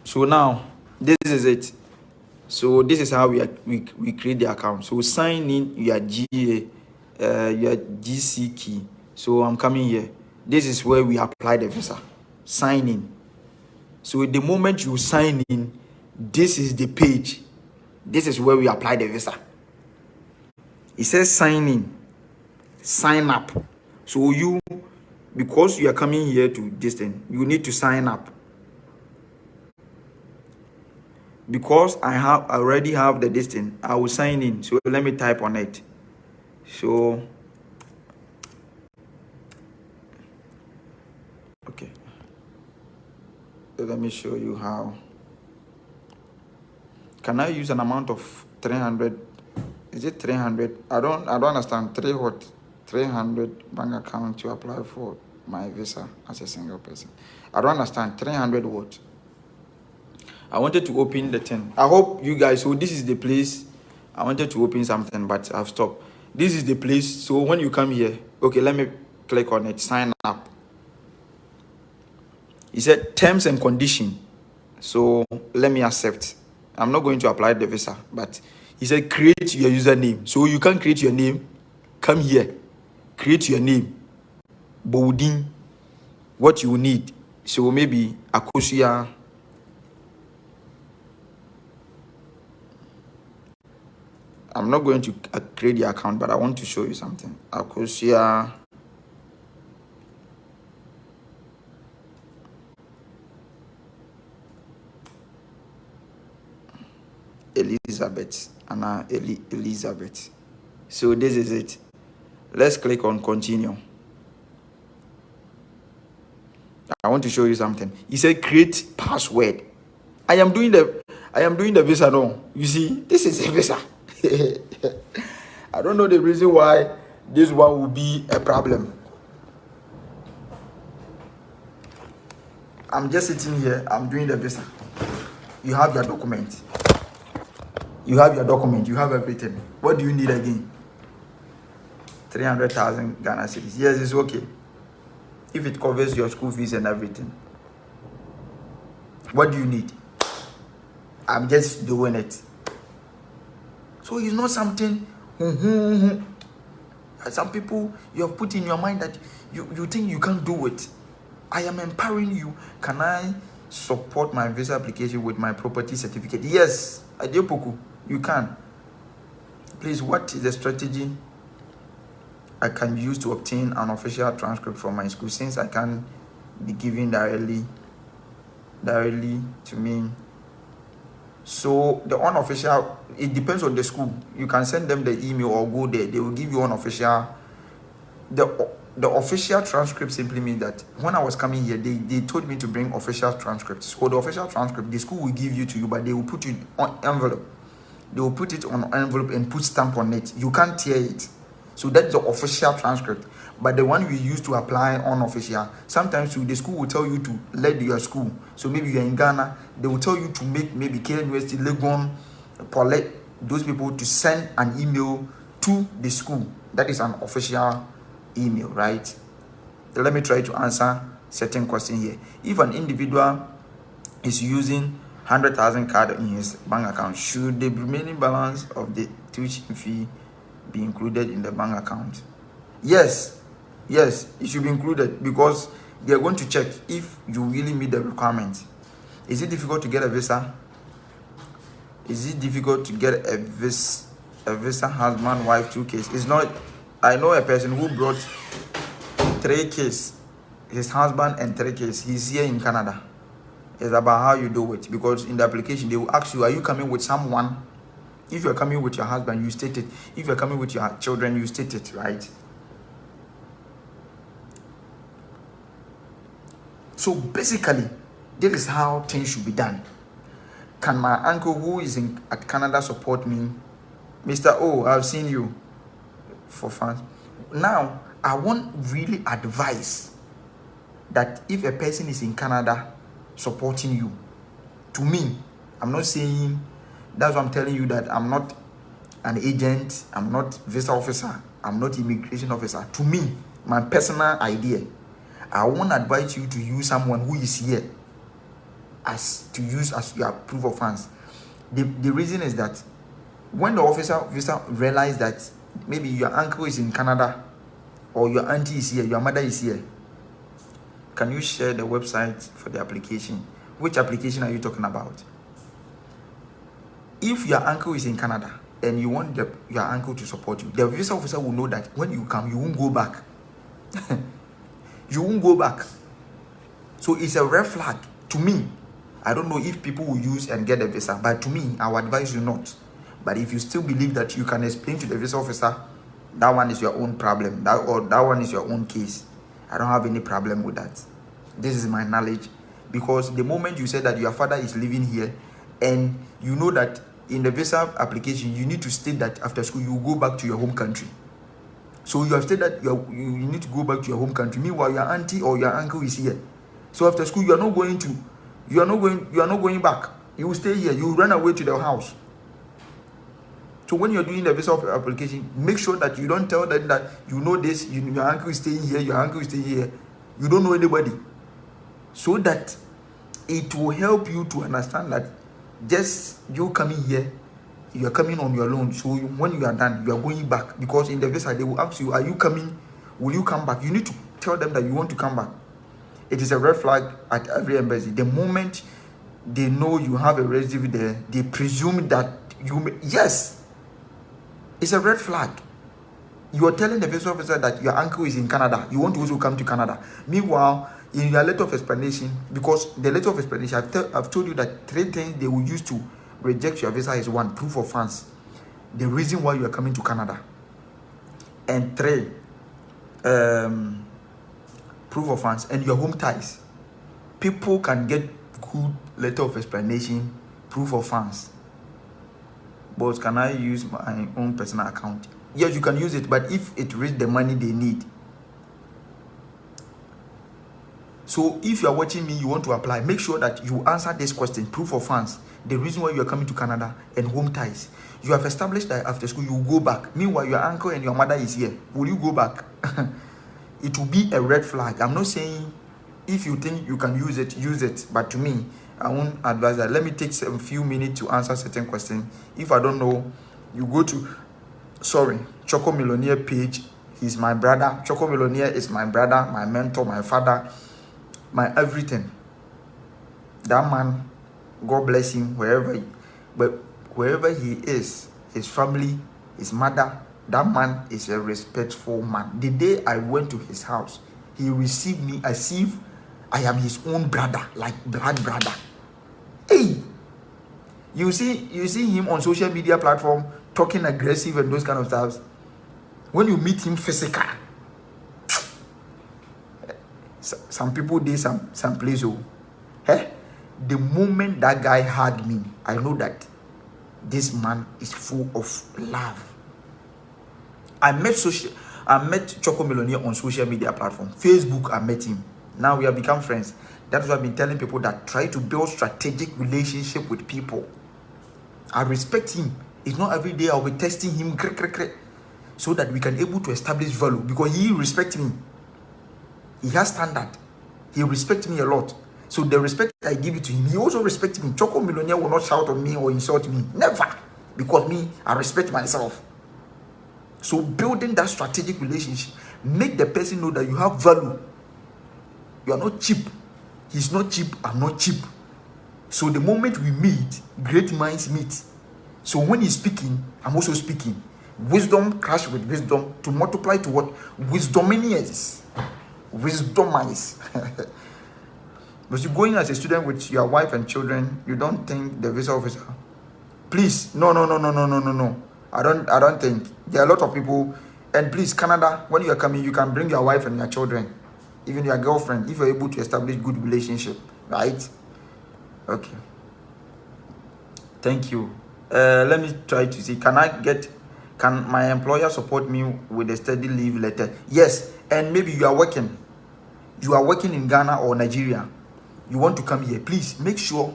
So now this is it. So this is how we create the account. So sign in your GA, your GC key. So I'm coming here. This is where we apply the visa. Sign in. So the moment you sign in, this is the page. This is where we apply the visa. It says sign in, sign up. So you, because you are coming here to this thing, you need to sign up. Because I already have the distance, I will sign in. So let me type on it. So okay, let me show you how. Can I use an amount of 300? Is it 300? I don't understand. 300 bank account to apply for my visa as a single person. I don't understand. 300 what? I wanted to open the thing. I hope you guys, so this is the place. I wanted to open something, but I've stopped. This is the place. So when you come here, okay, let me click on it, sign up. It said terms and condition. So let me accept. I'm not going to apply the visa, but he said create your username. So you can create your name. Come here, create your name. Boudin, what you need. So maybe Akosia. I'm not going to create the account, but I want to show you something. Akosia Elizabeth. Anna Elizabeth. So this is it. Let's click on continue. I want to show you something. He said create password. I am doing the visa now. You see, this is a visa. I don't know the reason why this one will be a problem. I'm just sitting here. I'm doing the visa. You have your document. You have your document. You have everything. What do you need again? 300,000 Ghana cedis. Yes, it's okay. If it covers your school fees and everything. What do you need? I'm just doing it. So it's not something some people you have put in your mind that you think you can't do it. I am empowering you. Can I support my visa application with my property certificate? Yes, Adepoku, you can. Please, what is the strategy I can use to obtain an official transcript from my school, since I can be given directly to me? So the unofficial, it depends on the school. You can send them the email or go there. They will give you unofficial. The official transcript simply means that when I was coming here, they told me to bring official transcripts. So the official transcript, the school will give you to you, but they will put it on envelope. They will put it on envelope and put stamp on it. You can't tear it. So that's the official transcript. But the one we use to apply unofficial, sometimes the school will tell you to let your school. So maybe you're in Ghana, they will tell you to make maybe K University, Legon, Paulette, those people to send an email to the school. That is an official email, right? Let me try to answer certain question here. If an individual is using 100,000 card in his bank account, should the remaining balance of the tuition fee be included in the bank account? Yes, it should be included, because they are going to check if you really meet the requirements. Is it difficult to get a visa? Is it difficult to get a visa, husband, wife, 2 kids? It's not. I know a person who brought 3 kids, his husband and 3 kids. He's here in Canada. It's about how you do it, because in the application they will ask you, are you coming with someone? If you're coming with your husband, you state it. If you're coming with your children, you state it, right? So basically, this is how things should be done. Can my uncle who is at Canada support me? Mr. O, I've seen you for fun. Now, I want really advice that if a person is in Canada supporting you, to me, I'm not saying, that's what I'm telling you, that I'm not an agent, I'm not visa officer, I'm not immigration officer. To me, my personal idea, I want to advise you to use someone who is here as your proof of funds. The reason is that when the visa realize that maybe your uncle is in Canada or your auntie is here, your mother is here, can you share the website for the application? Which application are you talking about? If your uncle is in Canada and you want your uncle to support you, the visa officer will know that when you come, you won't go back. You won't go back. So it's a red flag to me. I don't know if people will use and get a visa, but to me, I would advise you not. But if you still believe that you can explain to the visa officer, that one is your own problem. That one is your own case. I don't have any problem with that. This is my knowledge. Because the moment you say that your father is living here, and you know that in the visa application, you need to state that after school, you go back to your home country. So you have said that you need to go back to your home country. Meanwhile, your auntie or your uncle is here. So after school, you are not going back. You will stay here. You will run away to their house. So when you're doing the visa application, make sure that you don't tell them that you know this, your uncle is staying here, your uncle is staying here. You don't know anybody. So that it will help you to understand that just you coming here, you are coming on your own. So when you are done, you are going back. Because in the visa, they will ask you, are you coming? Will you come back? You need to tell them that you want to come back. It is a red flag at every embassy. The moment they know you have a residence there, they presume that you may, yes, it's a red flag. You are telling the visa officer that your uncle is in Canada. You want to also come to Canada. Meanwhile, in your letter of explanation, because the letter of explanation, I've told you that 3 things they will use to reject your visa is 1, proof of funds, the reason why you are coming to Canada, and 3, proof of funds, and your home ties. People can get good letter of explanation, proof of funds. But can I use my own personal account? Yes, you can use it, but if it reaches the money they need. So if you are watching me, you want to apply, make sure that you answer this question, proof of funds, the reason why you are coming to Canada, and home ties. You have established that after school, you will go back. Meanwhile, your uncle and your mother is here. Will you go back? It will be a red flag. I'm not saying if you think you can use it, use it. But to me, I won't advise that. Let me take a few minutes to answer certain questions. If I don't know, you go to, Choco Millionaire page. He's my brother. Choco Millionaire is my brother, my mentor, my father, my everything. That man, God bless him wherever he is, his family, his mother, that man is a respectful man. The day I went to his house, he received me as if I am his own brother, like blood brother. Hey, you see him on social media platform talking aggressive and those kind of stuff. When you meet him physical, some people did some place. The moment that guy hugged me, I know that this man is full of love. I met I met Choco Millionaire on social media platform. Facebook, I met him. Now we have become friends. That's why I've been telling people that try to build strategic relationship with people. I respect him. It's not every day I'll be testing him so that we can able to establish value, because he respects me. He has standard. He respects me a lot. So the respect I give it to him, he also respects me. Choco Millionaire will not shout on me or insult me. Never. Because me, I respect myself. So building that strategic relationship, make the person know that you have value. You are not cheap. He's not cheap. I'm not cheap. So the moment we meet, great minds meet. So when he's speaking, I'm also speaking. Wisdom clash with wisdom to multiply to what? Wisdominians. Wisdomize. But you going as a student with your wife and children, you don't think the visa officer. Please, no. I don't think. There are a lot of people. And please, Canada, when you are coming, you can bring your wife and your children, even your girlfriend, if you're able to establish good relationship, right? Okay. Thank you. Let me try to see. Can my employer support me with a study leave letter? Yes. And maybe you are working. You are working in Ghana or Nigeria. You want to come here. Please make sure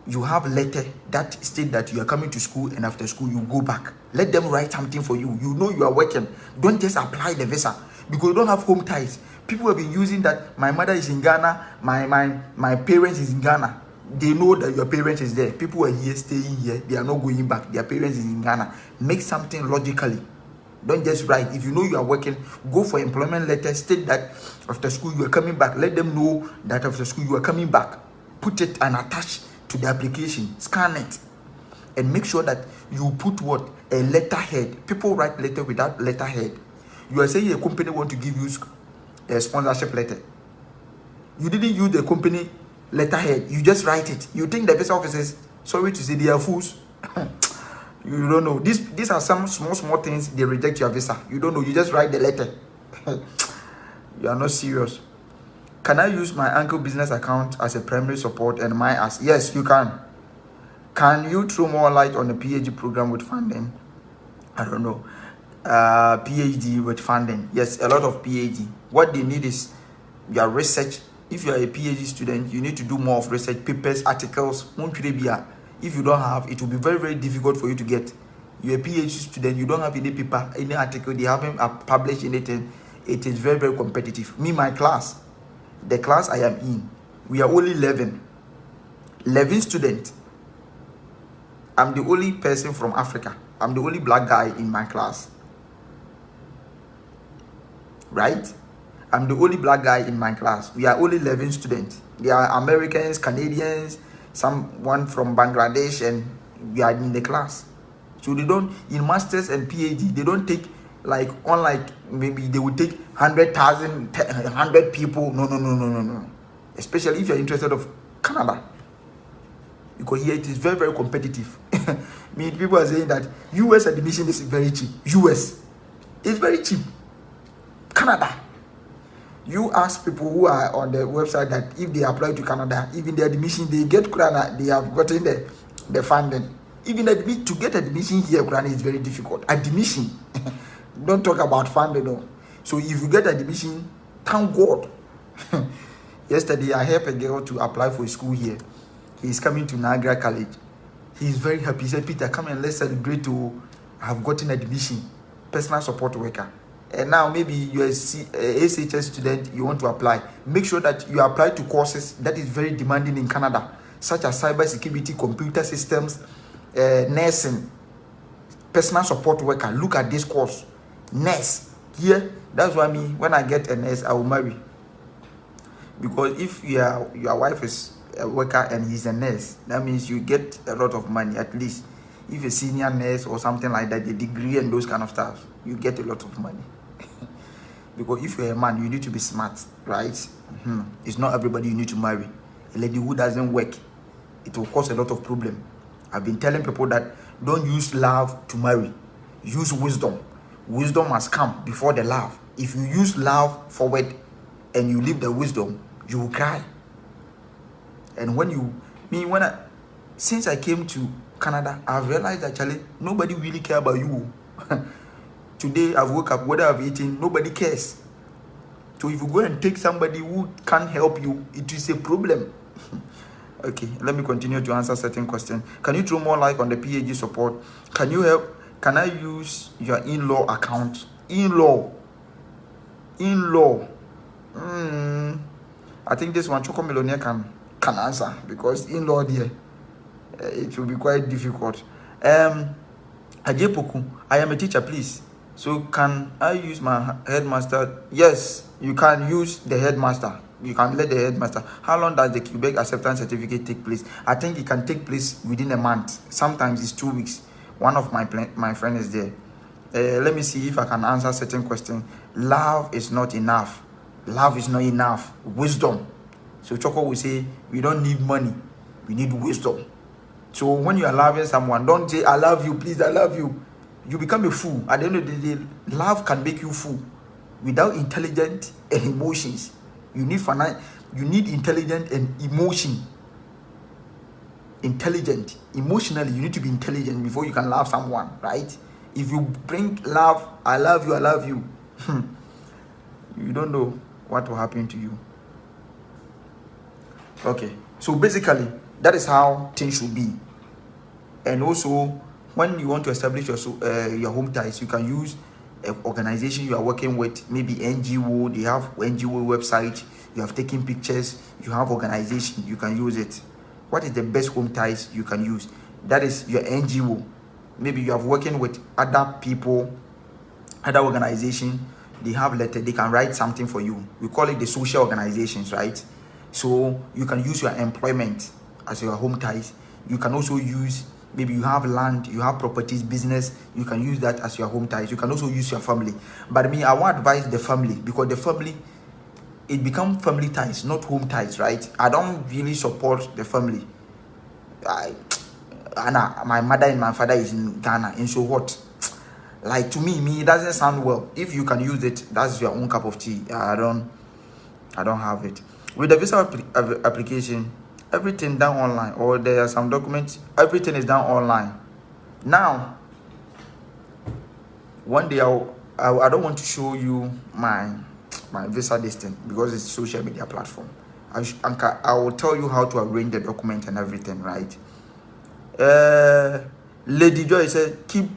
you have a letter that state that you are coming to school, and after school you go back. Let them write something for you. You know you are working. Don't just apply the visa because you don't have home ties. People have been using that. My mother is in Ghana. My parents is in Ghana. They know that your parents is there. People are here, staying here. They are not going back. Their parents is in Ghana. Make something logically. Don't just write. If you know you are working, go for employment letter. State that after school you are coming back. Let them know that after school you are coming back. Put it and attach to the application. Scan it. And make sure that you put what? A letterhead. People write letter without letterhead. You are saying a company want to give you a sponsorship letter. You didn't use the company letterhead. You just write it. You think the visa officers, sorry to say, they are fools. You don't know. These are some small things. They reject your visa. You don't know. You just write the letter. You are not serious. Can I use my uncle business account as a primary support and mine as? Yes, you can. Can you throw more light on the PhD program with funding? I don't know. PhD with funding. Yes, a lot of PhD. What they need is your research. If you are a PhD student, you need to do more of research, papers, articles. If you don't have, it will be very, very difficult for you to get. You're a PhD student, you don't have any paper, any article, they haven't published anything. It is very, very competitive. Me, my class, the class I am in, we are only 11 students. I'm the only person from Africa. I'm the only black guy in my class. Right? I'm the only black guy in my class. We are only 11 students. There are Americans, Canadians, someone from Bangladesh, and we are in the class. So they don't, in masters and PhD, they don't take like, unlike maybe they would take 100,000, 100 people. No. Especially if you're interested of Canada. Because here it is very, very competitive. People are saying that US admission is very cheap. US is very cheap. Canada. You ask people who are on the website that if they apply to Canada, even the admission, they get Canada, they have gotten the funding. Even to get admission here, Canada is very difficult. Admission. Don't talk about funding. No. So if you get admission, thank God. Yesterday, I helped a girl to apply for a school here. He's coming to Niagara College. He's very happy. He said, Peter, come and let's celebrate to have gotten admission. Personal support worker. And now maybe you're a SHS student, you want to apply. Make sure that you apply to courses that is very demanding in Canada, such as cybersecurity, computer systems, nursing, personal support worker. Look at this course. Nurse. Here, that's why when I get a nurse, I will marry. Because if your wife is a worker and he's a nurse, that means you get a lot of money, at least. If a senior nurse or something like that, the degree and those kind of stuff, you get a lot of money. Because if you're a man, you need to be smart, right? It's not everybody you need to marry. A lady who doesn't work, it will cause a lot of problem. I've been telling people that don't use love to marry. Use wisdom. Wisdom must come before the love. If you use love forward and you leave the wisdom, you will cry. And since I came to Canada, I've realized actually nobody really care about you. Today I've woke up, what I've eaten, nobody cares. So if you go and take somebody who can't help you, it is a problem. Okay, let me continue to answer certain questions. Can you throw more light on the PAG support? Can you help? Can I use your in-law account? In-law. I think this one Choco Millionaire can answer, because in-law there, it will be quite difficult. Ajepoku, I am a teacher, please. So can I use my headmaster? Yes, you can use the headmaster. You can let the headmaster. How long does the Quebec acceptance certificate take place? I think it can take place within a month. Sometimes it's 2 weeks. One of my friend is there. Let me see if I can answer certain questions. Love is not enough. Love is not enough. Wisdom. So Choco will say, we don't need money. We need wisdom. So when you are loving someone, don't say, I love you, please, I love you. You become a fool. At the end of the day, love can make you fool. Without intelligence and emotions. You need intelligence and emotion. Intelligent. Emotionally, you need to be intelligent before you can love someone, right? If you bring love, I love you, you don't know what will happen to you. Okay, so basically, that is how things should be. And also, when you want to establish your home ties, you can use an organization you are working with, maybe NGO. They have NGO website. You have taken pictures. You have organization. You can use it. What is the best home ties you can use? That is your NGO. Maybe you are working with other people, other organization. They have letter. They can write something for you. We call it the social organizations, right? So you can use your employment as your home ties. You can also use, maybe you have land, you have properties, business. You can use that as your home ties. You can also use your family. But me, I want to advise the family, because the family, it becomes family ties, not home ties, right? I don't really support the family. My mother and my father is in Ghana, and so what? Like, to me, it doesn't sound well. If you can use it, that's your own cup of tea. I don't have it. With the visa application, everything done online, or there are some documents, everything is done online. Now, one day I don't want to show you my visa listing, because it's social media platform. I will tell you how to arrange the document and everything, right? Lady Joy said, keep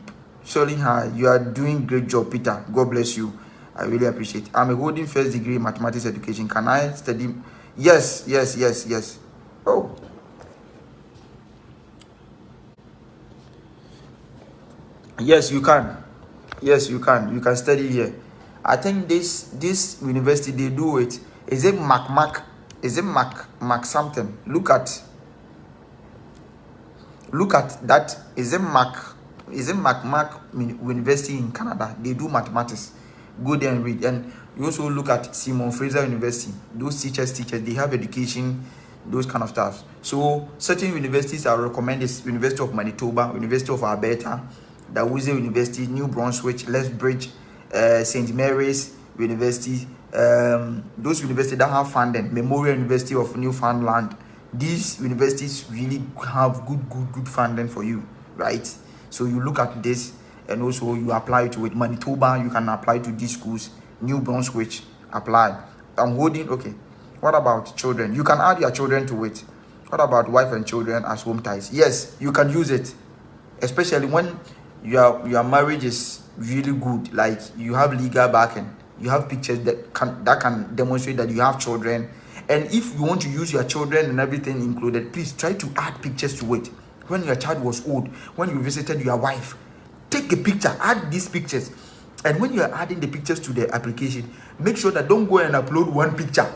showing her. You are doing great job, Peter. God bless you. I really appreciate it. I'm a holding first degree in mathematics education. Can I study? Yes. Oh. Yes, you can. Yes, you can. You can study here. I think this university, they do it. Is it Mac? Is it Mac something? Look at that. Is it Mac University in Canada? They do mathematics. Go there and read. And you also look at Simon Fraser University. Those teachers, they have education, those kind of stuff. So certain universities I recommend is University of Manitoba, University of Alberta, Dalhousie University, New Brunswick, Lethbridge, St. Mary's University. Those universities that have funding, Memorial University of Newfoundland. These universities really have good funding for you, right? So you look at this, and also you apply to it. Manitoba, you can apply to these schools. New Brunswick, apply. I'm holding. Okay, what about children? You can add your children to it. What about wife and children as home ties? Yes, you can use it, especially when your marriage is really good, like you have legal backing, you have pictures that can demonstrate that you have children. And if you want to use your children and everything included, please try to add pictures to it. When your child was old, when you visited your wife, take a picture, add these pictures. And when you are adding the pictures to the application, make sure that don't go and upload one picture.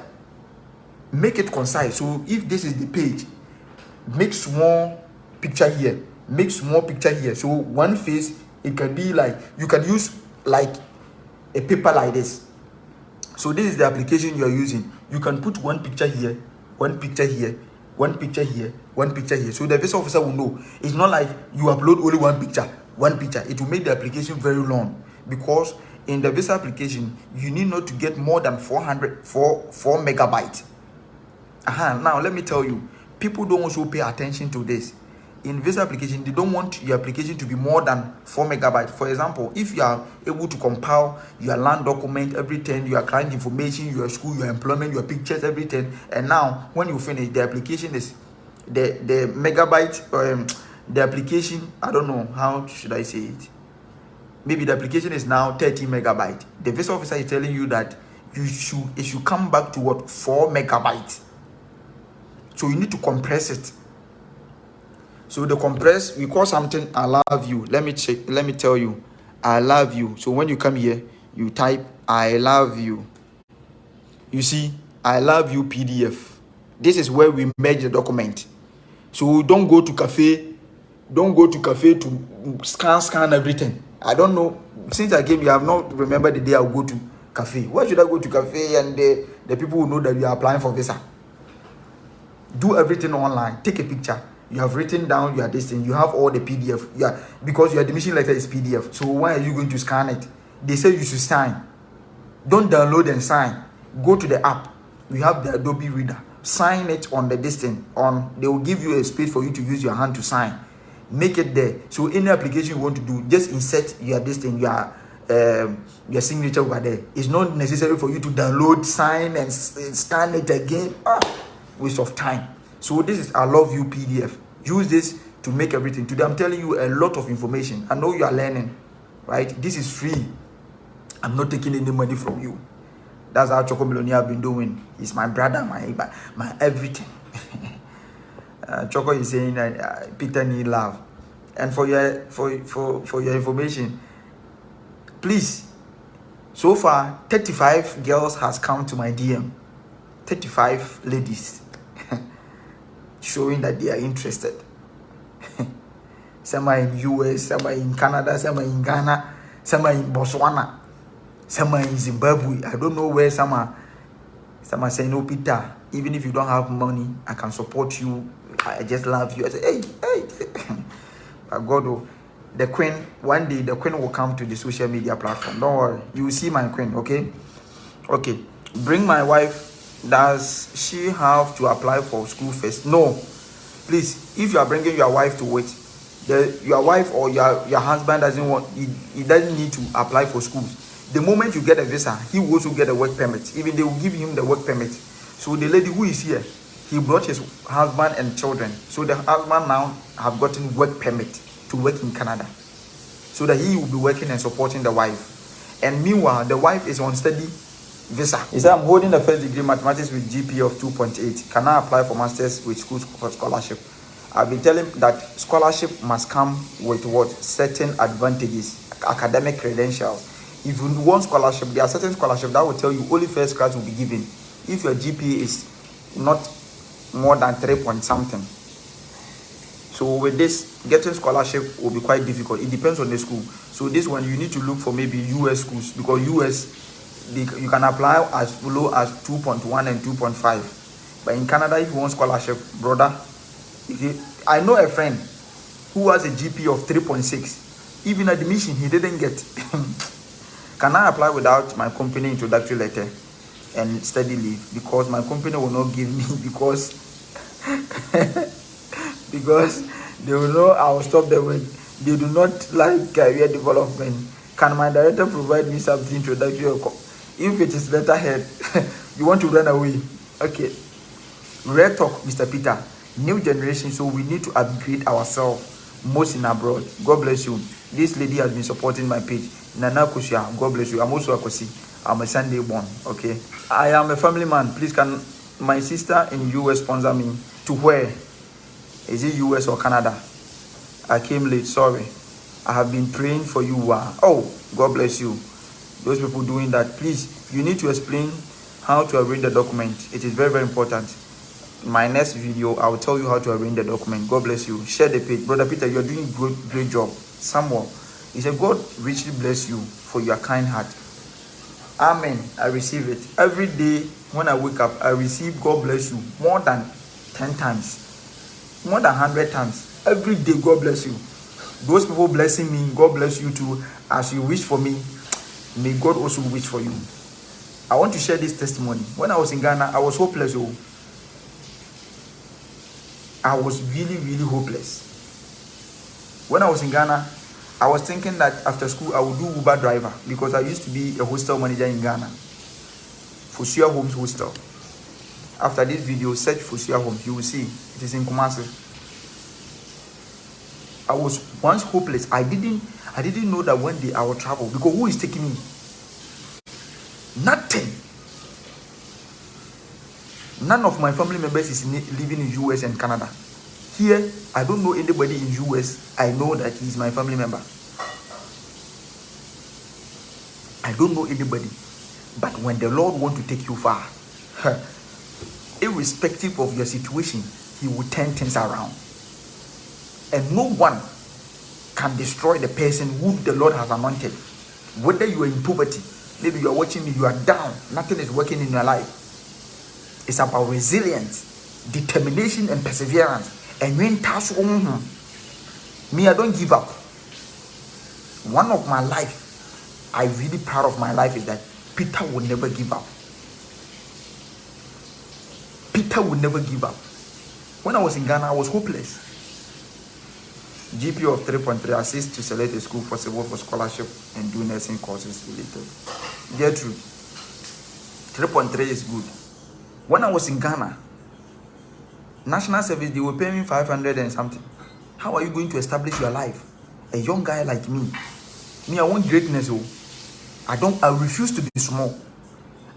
Make it concise. So if this is the page, make small picture here, make small picture here. So one face, it can be like, you can use like a paper like this. So this is the application you are using. You can put one picture here, one picture here, one picture here, one picture here. So the visa officer will know. It's not like you upload only one picture. It will make the application very long, because in the visa application, you need not to get more than 4 megabytes. Now let me tell you, people don't also pay attention to this. in visa application, they don't want your application to be more than 4 megabytes. For example, if you are able to compile your land document, everything, your client information, your school, your employment, your pictures, everything, and now when you finish, the application is the megabyte, the application, I don't know how should I say it. Maybe the application is now 30 megabyte. The visa officer is telling you that it should come back to what, 4 megabytes. So you need to compress it. So the compress, we call something I love you. Let me tell you, I love you. So when you come here, you type I love you. You see, I love you PDF. This is where we merge the document. So don't go to cafe to scan everything. I don't know, since I came, you have not remembered the day I'll go to cafe. Why should I go to cafe and the people will know that you are applying for visa? Do everything online. Take a picture. You have written down your distance. You have all the PDF. Yeah, because your admission letter is PDF. So why are you going to scan it? They say you should sign. Don't download and sign. Go to the app. We have the Adobe Reader. Sign it on the distance. They will give you a space for you to use your hand to sign. Make it there. So any application you want to do, just insert your distance, your signature over there. It's not necessary for you to download, sign, and scan it again. Waste of time. So this is I love you PDF. Use this to make everything. Today I'm telling you a lot of information. I know you are learning, right? This is free. I'm not taking any money from you. That's how Choco Millionaire have been doing. He's my brother, my everything. Choco is saying that Peter need love. And for your information, please, so far 35 girls has come to my DM. 35 ladies showing that they are interested. Some are in US, some are in Canada, some are in Ghana, some are in Botswana, some are in Zimbabwe. I don't know where some are. Some are saying, "No, Peter, even if you don't have money, I can support you. I just love you." I say, hey. But God, the queen, one day the queen will come to the social media platform. Don't worry. You will see my queen, okay? Okay. Bring my wife. Does she have to apply for school first? No. Please, if you are bringing your wife to wait, your wife or your husband doesn't want, he doesn't need to apply for schools. The moment you get a visa, he will also get a work permit. Even they will give him the work permit. So the lady who is here, he brought his husband and children. So the husband now have gotten work permit to work in Canada, so that he will be working and supporting the wife. And meanwhile, the wife is on study visa. He said, I'm holding the first degree mathematics with GPA of 2.8. Can I apply for masters with school scholarship? I've been telling him that scholarship must come with what? Certain advantages, academic credentials. If you want scholarship, there are certain scholarships that will tell you only first class will be given if your GPA is not more than 3 point something. So with this, getting scholarship will be quite difficult. It depends on the school. So this one, you need to look for maybe US schools, because US, you can apply as low as 2.1 and 2.5. But in Canada, if you want scholarship, brother, I know a friend who has a GP of 3.6. Even admission, he didn't get. Can I apply without my company introductory letter and study leave? Because my company will not give me, because they will know I will stop the work. They do not like career development. Can my director provide me something introductory? If it is letterhead, you want to run away. Okay. Red Talk, Mr. Peter. New generation, so we need to upgrade ourselves, most in abroad. God bless you. This lady has been supporting my page. Nana Kusia, God bless you. I'm also a Kosi. I'm a Sunday born. Okay. I am a family man. Please, can my sister in US sponsor me? To where? Is it US or Canada? I came late. Sorry. I have been praying for you. Oh, God bless you. Those people doing that, please, you need to explain how to arrange the document. It is very, very important. In my next video, I will tell you how to arrange the document. God bless you. Share the page. Brother Peter, you're doing a great job. Samuel, he said, God richly bless you for your kind heart. Amen. I receive it. Every day when I wake up, I receive God bless you more than 10 times. More than 100 times. Every day, God bless you. Those people blessing me, God bless you too. As you wish for me, may God also wish for you. I want to share this testimony. When I was in Ghana, I was hopeless. I was really, really hopeless. When I was in Ghana, I was thinking that after school I would do Uber driver because I used to be a hostel manager in Ghana. Fosua Homes Hostel. After this video, search Fosua Homes. You will see it is in Kumasi. I was once hopeless. I didn't know that one day I would travel because who is taking me? Nothing. None of my family members is living in US and Canada. Here, I don't know anybody in US. I know that he's my family member. I don't know anybody. But when the Lord wants to take you far, irrespective of your situation, He will turn things around. And no one can destroy the person who the Lord has anointed. Whether you are in poverty, maybe you are watching me, you are down, nothing is working in your life. It's about resilience, determination, and perseverance. And when task me, I don't give up. One of my life, I'm really proud of my life is that Peter will never give up. Peter will never give up. When I was in Ghana, I was hopeless. GP of 3.3 assist to select a school possible for scholarship and do nursing courses related. Get true. 3.3 is good. When I was in Ghana, national service, they were paying me 500 and something. How are you going to establish your life? A young guy like me. Me, I want greatness. I refuse to be small.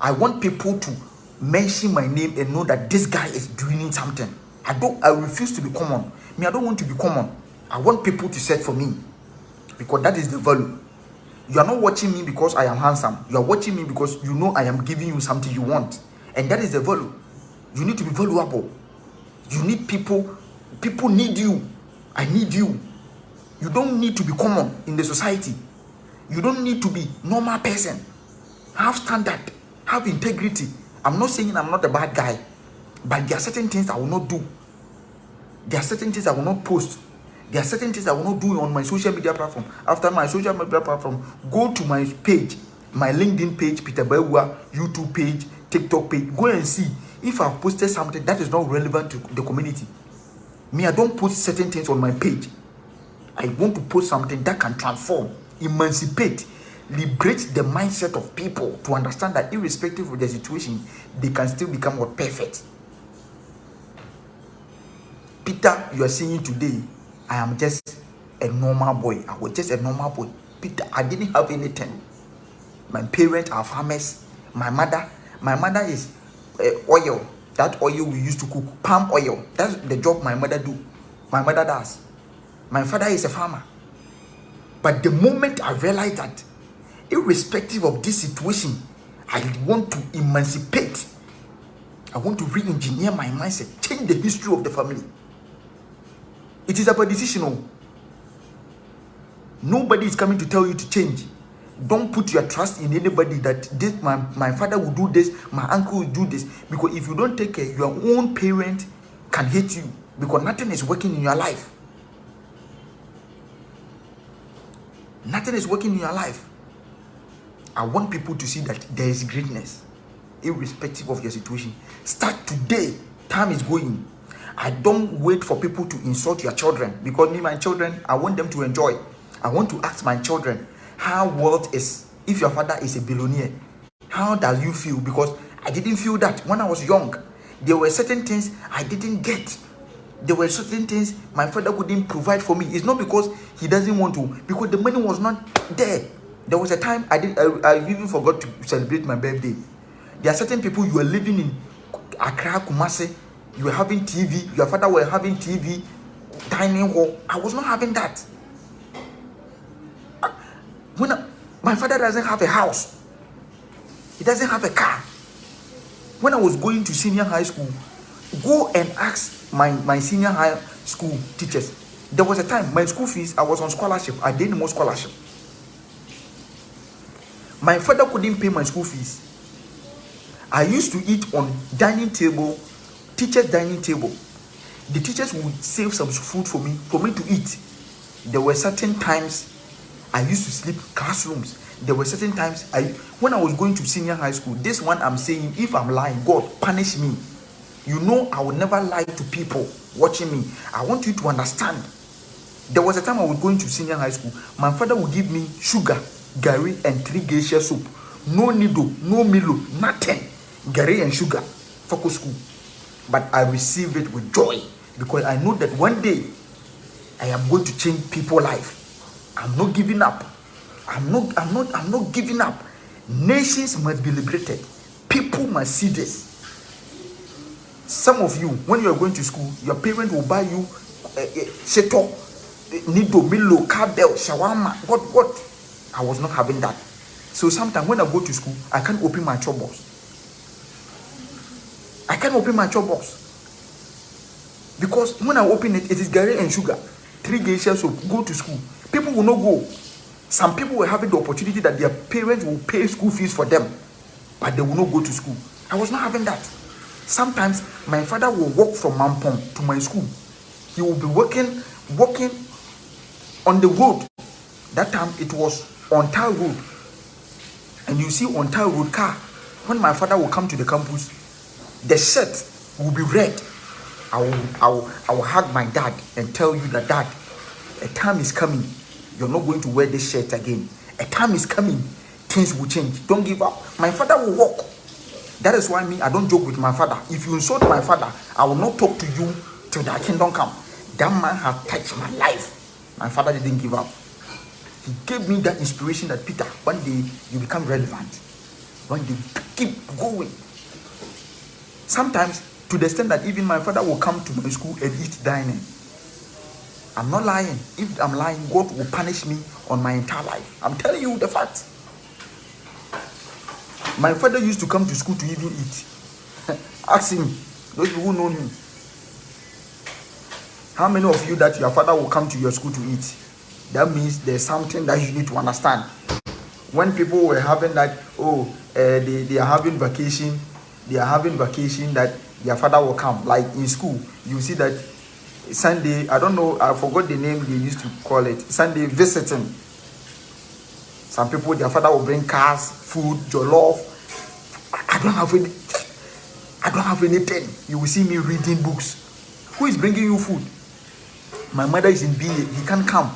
I want people to mention my name and know that this guy is doing something. I refuse to be common. Me, I don't want to be common. I want people to search for me because that is the value. You are not watching me because I am handsome. You are watching me because you know I am giving you something you want. And that is the value. You need to be valuable. You need people. People need you. I need you. You don't need to be common in the society. You don't need to be normal person. Have standard. Have integrity. I'm not saying I'm not a bad guy. But there are certain things I will not do. There are certain things I will not post. There are certain things I will not do on my social media platform. After my social media platform, go to my page, my LinkedIn page, Peter Baiwa, YouTube page, TikTok page. Go and see if I've posted something that is not relevant to the community. Me, I don't post certain things on my page. I want to post something that can transform, emancipate, liberate the mindset of people to understand that irrespective of their situation, they can still become what perfect. Peter, you are seeing today, I am just a normal boy. I was just a normal boy. Peter, I didn't have anything. My parents are farmers. My mother is oil. That oil we used to cook, palm oil. That's the job my mother do. My mother does. My father is a farmer. But the moment I realized that, irrespective of this situation, I want to emancipate. I want to re-engineer my mindset, change the history of the family. It is about decision. Nobody is coming to tell you to change. Don't put your trust in anybody that this my father will do this, my uncle will do this. Because if you don't take care, your own parent can hate you because nothing is working in your life. Nothing is working in your life. I want people to see that there is greatness, irrespective of your situation. Start today. Time is going. I don't wait for people to insult your children because me, my children, I want them to enjoy. I want to ask my children how wealth is. If your father is a billionaire, how does you feel? Because I didn't feel that when I was young. There were certain things I didn't get. There were certain things my father wouldn't provide for me. It's not because he doesn't want to, because the money was not there. There was a time I even forgot to celebrate my birthday. There are certain people you are living in Accra, Kumasi. You were having TV. Your father were having TV, dining hall. I was not having that. My father doesn't have a house. He doesn't have a car. When I was going to senior high school, go and ask my senior high school teachers. There was a time my school fees, I was on scholarship. I didn't more scholarship. My father couldn't pay my school fees. I used to eat on dining table, teachers' dining table. The teachers would save some food for me to eat. There were certain times I used to sleep classrooms. There were certain times when I was going to senior high school, this one I'm saying, if I'm lying, God punish me. You know I will never lie to people watching me. I want you to understand There was a time I was going to senior high school. My father would give me sugar, gari, and 3 geisha soup. No needle, no Milo, nothing. Gari and sugar for school. But I received it with joy because I know that one day I am going to change people's life. I'm not giving up. I'm not giving up. Nations must be liberated. People must see this. Some of you, when you are going to school, your parents will buy you seto, nido, milo, carbell, shawarma. What? I was not having that. So sometimes when I go to school, I can't open my chop box. I can't open my chop box. Because when I open it, it is gari and sugar. 3 geisha soap. Go to school. People will not go. Some people will have the opportunity that their parents will pay school fees for them, but they will not go to school. I was not having that. Sometimes my father will walk from Mampong to my school. He will be walking on the road. That time it was on tar road. And you see on tar road car, when my father will come to the campus, the shirt will be red. I will hug my dad and tell you that, Dad, a time is coming. You're not going to wear this shirt again. A time is coming. Things will change. Don't give up. My father will walk. That is why I don't joke with my father. If you insult my father, I will not talk to you till that kingdom come. That man has touched my life. My father didn't give up. He gave me that inspiration that, Peter, one day you become relevant. One day keep going. Sometimes to the extent that even my father will come to my school and eat dining. I'm not lying. If I'm lying, God will punish me on my entire life. I'm telling you the fact. My father used to come to school to even eat. Ask him, those people who know him. How many of you that your father will come to your school to eat? That means there's something that you need to understand. When people were having that, they are having vacation, that their father will come. Like in school, you see that Sunday, I don't know, I forgot the name they used to call it. Sunday visiting. Some people, their father will bring cars, food, jollof. I don't have anything. You will see me reading books. Who is bringing you food? My mother is in BA. He can't come.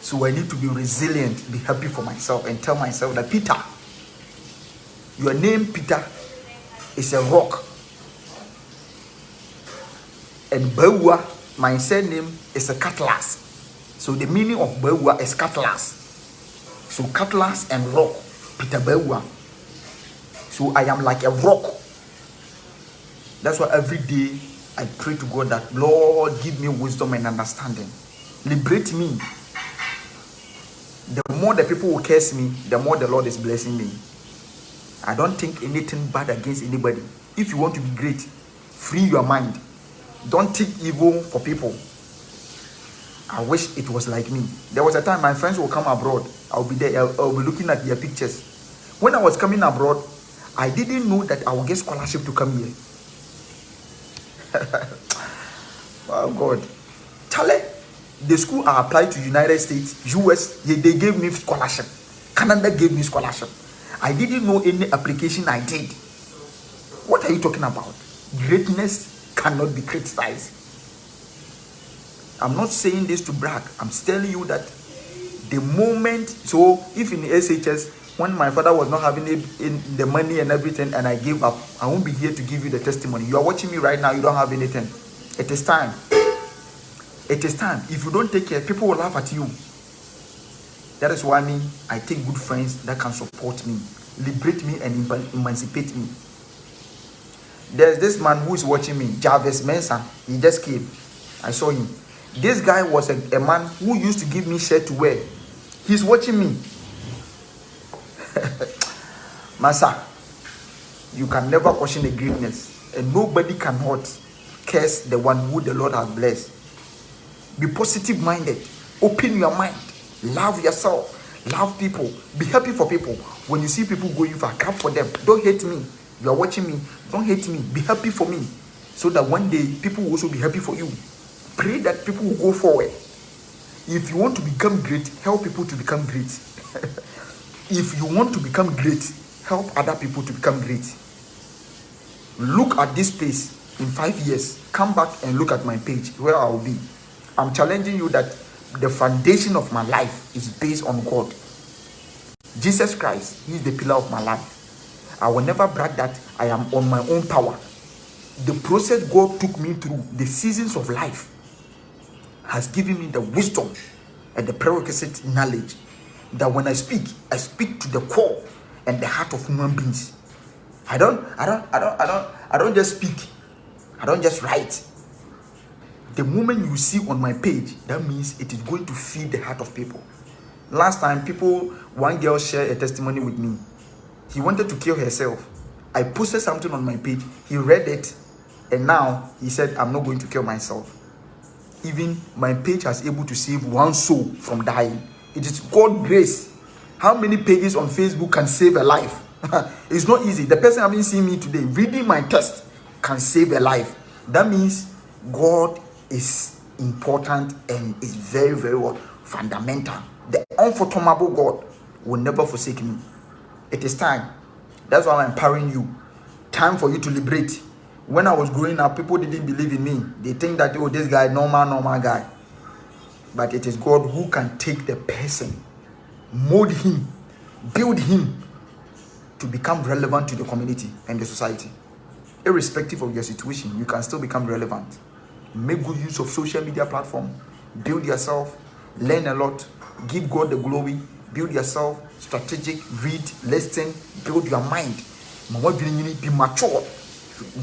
So I need to be resilient, be happy for myself, and tell myself that, Peter, your name, Peter, is a rock. And Bewa, my surname, is a cutlass. So the meaning of Bewa is cutlass. So cutlass and rock, Peter Bewa. So I am like a rock. That's why every day I pray to God that, Lord, give me wisdom and understanding. Liberate me. The more the people will curse me, the more the Lord is blessing me. I don't think anything bad against anybody. If you want to be great, free your mind. Don't think evil for people. I wish it was like me. There was a time my friends will come abroad. I'll be there. I'll be looking at their pictures. When I was coming abroad, I didn't know that I would get scholarship to come here. Oh God. Charlie, the school I applied to United States, US, they gave me scholarship. Canada gave me scholarship. I didn't know any application I did. What are you talking about? Greatness cannot be criticized. I'm not saying this to brag. I'm telling you that the moment, so if in the SHS, when my father was not having in the money and everything and I gave up, I won't be here to give you the testimony. You are watching me right now, you don't have anything. It is time. It is time. If you don't take care, people will laugh at you. That is why I take good friends that can support me, liberate me and emancipate me. There's this man who is watching me, Jarvis Mensah. He just came. I saw him. This guy was a man who used to give me shirt to wear. He's watching me. Masa, you can never question the greatness, and nobody can hurt, curse the one who the Lord has blessed. Be positive minded. Open your mind. Love yourself. Love people. Be happy for people. When you see people going for, clap for them. Don't hate me. You are watching me. Don't hate me. Be happy for me, so that one day people will also be happy for you. Pray that people will go forward. If you want to become great, help people to become great. If you want to become great, help other people to become great. Look at this place in 5 years. Come back and look at my page where I will be. I'm challenging you that the foundation of my life is based on God. Jesus Christ, He is the pillar of my life. I will never brag that I am on my own power. The process God took me through, the seasons of life, has given me the wisdom and the prerequisite knowledge that when I speak to the core and the heart of human beings. I don't just speak. I don't just write. The moment you see on my page, that means it is going to feed the heart of people. Last time, one girl shared a testimony with me. He wanted to kill herself. I posted something on my page. He read it, and now he said, I'm not going to kill myself. Even my page has able to save one soul from dying. It is God's grace. How many pages on Facebook can save a life? It's not easy. The person having seen me today, reading my text, can save a life. That means God is important and is very, very fundamental. The unfathomable God will never forsake me. It is time. That's why I'm empowering you. Time for you to liberate. When I was growing up, people didn't believe in me. They think that, oh, this guy, normal guy. But it is God who can take the person, mold him, build him to become relevant to the community and the society. Irrespective of your situation, you can still become relevant. Make good use of social media platform. Build yourself. Learn a lot. Give God the glory. Build yourself. Strategic. Read. Listen. Build your mind. Be mature.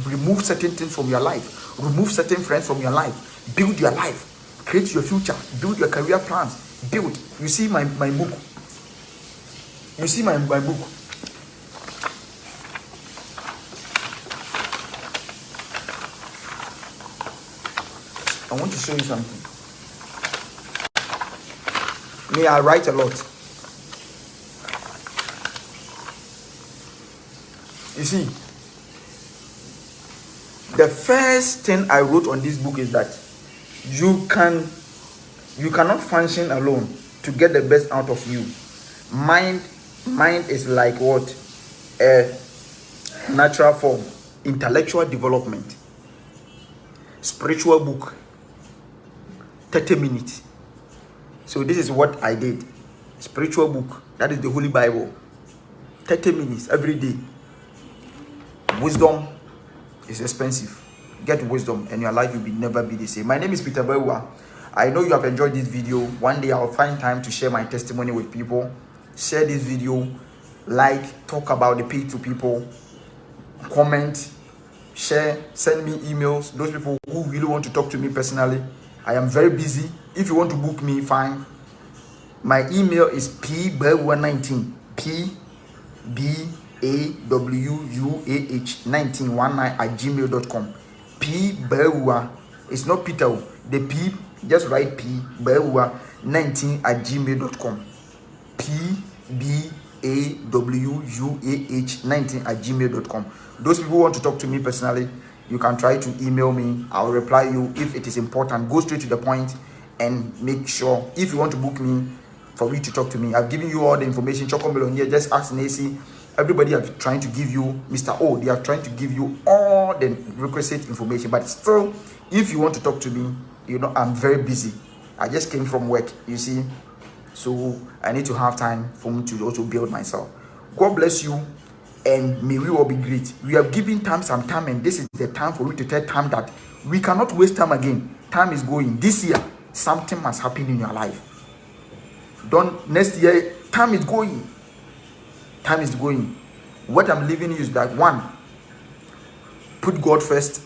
Remove certain things from your life. Remove certain friends from your life. Build your life. Create your future. Build your career plans. Build. You see my book. You see my book. I want to show you something. Me, I write a lot. You see, the first thing I wrote on this book is that you cannot function alone to get the best out of you. Mind is like what? A natural form. Intellectual development. Spiritual book. 30 minutes. So this is what I did. Spiritual book. That is the Holy Bible. 30 minutes every day. Wisdom is expensive. Get wisdom and your life will never be the same. My name is Peter Bewa. I know you have enjoyed this video. One day I'll find time to share my testimony with people. Share this video. Like, talk about the page to people. Comment, share, send me emails. Those people who really want to talk to me personally. I am very busy. If you want to book me, fine. My email is pbewa19 pbawuah1919 pbewa. It's not Peter. The P, just write pbewa19 pbawuah19 Those people who want to talk to me personally, you can try to email me. I'll reply you if it is important. Go straight to the point and make sure. If you want to book me for you to talk to me, I've given you all the information. Chocolate here, just ask Nancy. Everybody are trying to give you, Mr. O, they are trying to give you all the requisite information. But still, if you want to talk to me, you know, I'm very busy. I just came from work, you see. So I need to have time for me to also build myself. God bless you. And may we all be great. We have given time some time, and this is the time for you to tell time that we cannot waste time again. Time is going. This year, something must happen in your life. Next year, time is going. Time is going. What I'm leaving you is that one, put God first,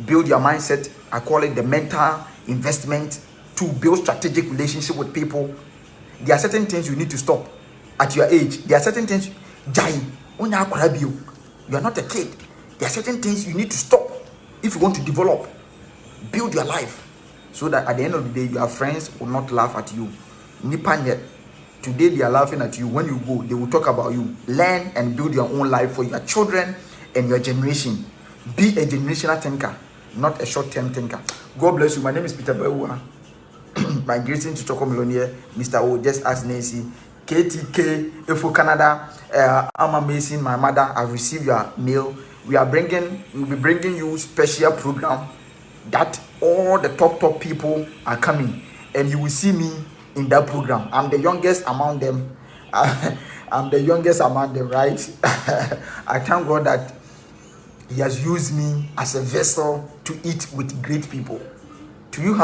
build your mindset. I call it the mental investment to build strategic relationship with people. There are certain things you need to stop at your age. There are certain things, Jai. You are not a kid. There are certain things you need to stop if you want to develop, build your life, so that at the end of the day, your friends will not laugh at you. Nipanye, today they are laughing at you. When you go, they will talk about you. Learn and build your own life for your children and your generation. Be a generational thinker, not a short-term thinker. God bless you. My name is Peter Bewa. My greeting to Choco Millionaire, Mr. O. Just ask Nancy. KTK, Ifo Canada, I'm amazing. My mother, I've received your mail. We'll be bringing you special program that all the top people are coming, and you will see me in that program. I'm the youngest among them. I'm the youngest among them, right? I thank God that He has used me as a vessel to eat with great people. To you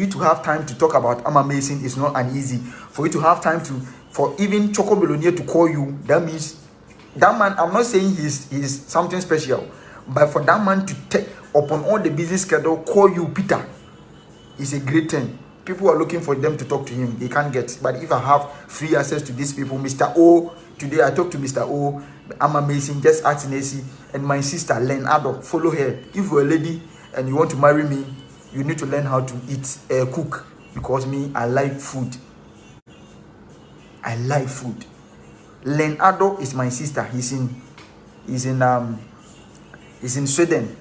to have time to talk about I'm amazing is not an easy. For you to have time for even Choco Belonia to call you, that means that man, I'm not saying he's something special, but for that man to take upon all the busy schedule, call you Peter, is a great thing. People are looking for them to talk to him. They can't get. But if I have free access to these people, Mr. O, today I talked to Mr. O, I'm amazing, just ask Nancy, and my sister, Len Ado, follow her. If you're a lady and you want to marry me, you need to learn how to eat, cook, because me, I like food. I like food. Len Ado is my sister. He's in Sweden.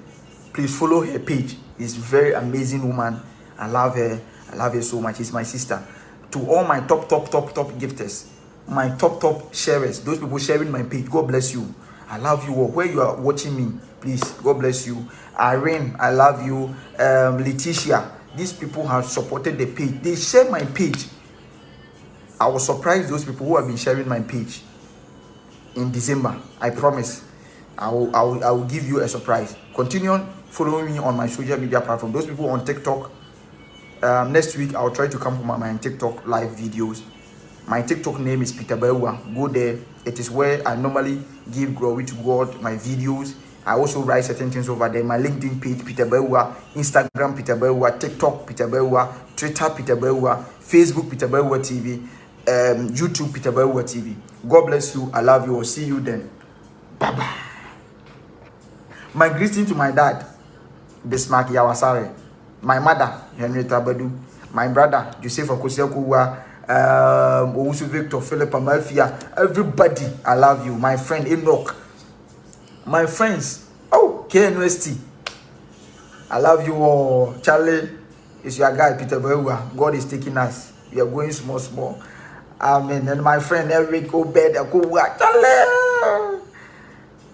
Please follow her page. She's a very amazing woman. I love her. I love her so much. She's my sister. To all my top gifters, my top sharers, those people sharing my page, God bless you. I love you all. Where you are watching me, please, God bless you. Irene, I love you. Letitia, these people have supported the page. They share my page. I was surprised those people who have been sharing my page in December. I promise. I will give you a surprise. Continue following me on my social media platform. Those people on TikTok. Next week I'll try to come for my TikTok live videos. My TikTok name is Peter Bewa. Go there. It is where I normally give glory to God. My videos. I also write certain things over there. My LinkedIn page, Peter Bewa. Instagram, Peter Bewa. TikTok, Peter Bewa. Twitter, Peter Bewa. Facebook, Peter Bewa TV. YouTube, Peter Bewa TV. God bless you. I love you. I'll see you then. Bye bye. My greeting to my dad, Bismarck Yawasare. My mother, Henrietta Badu. My brother, Joseph Okosiyakouwa. Owusu Victor, Philip Amalfia. Everybody, I love you. My friend Enoch. My friends, KNUST. I love you all. Charlie is your guy, Peter Bewa. God is taking us. We are going small. Amen. And my friend Eric Obed Akouwa. Charlie.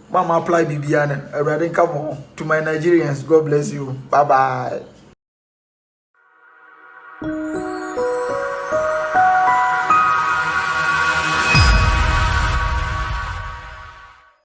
Mama apply Bibiana. Come on. To my Nigerians, God bless you. Bye bye.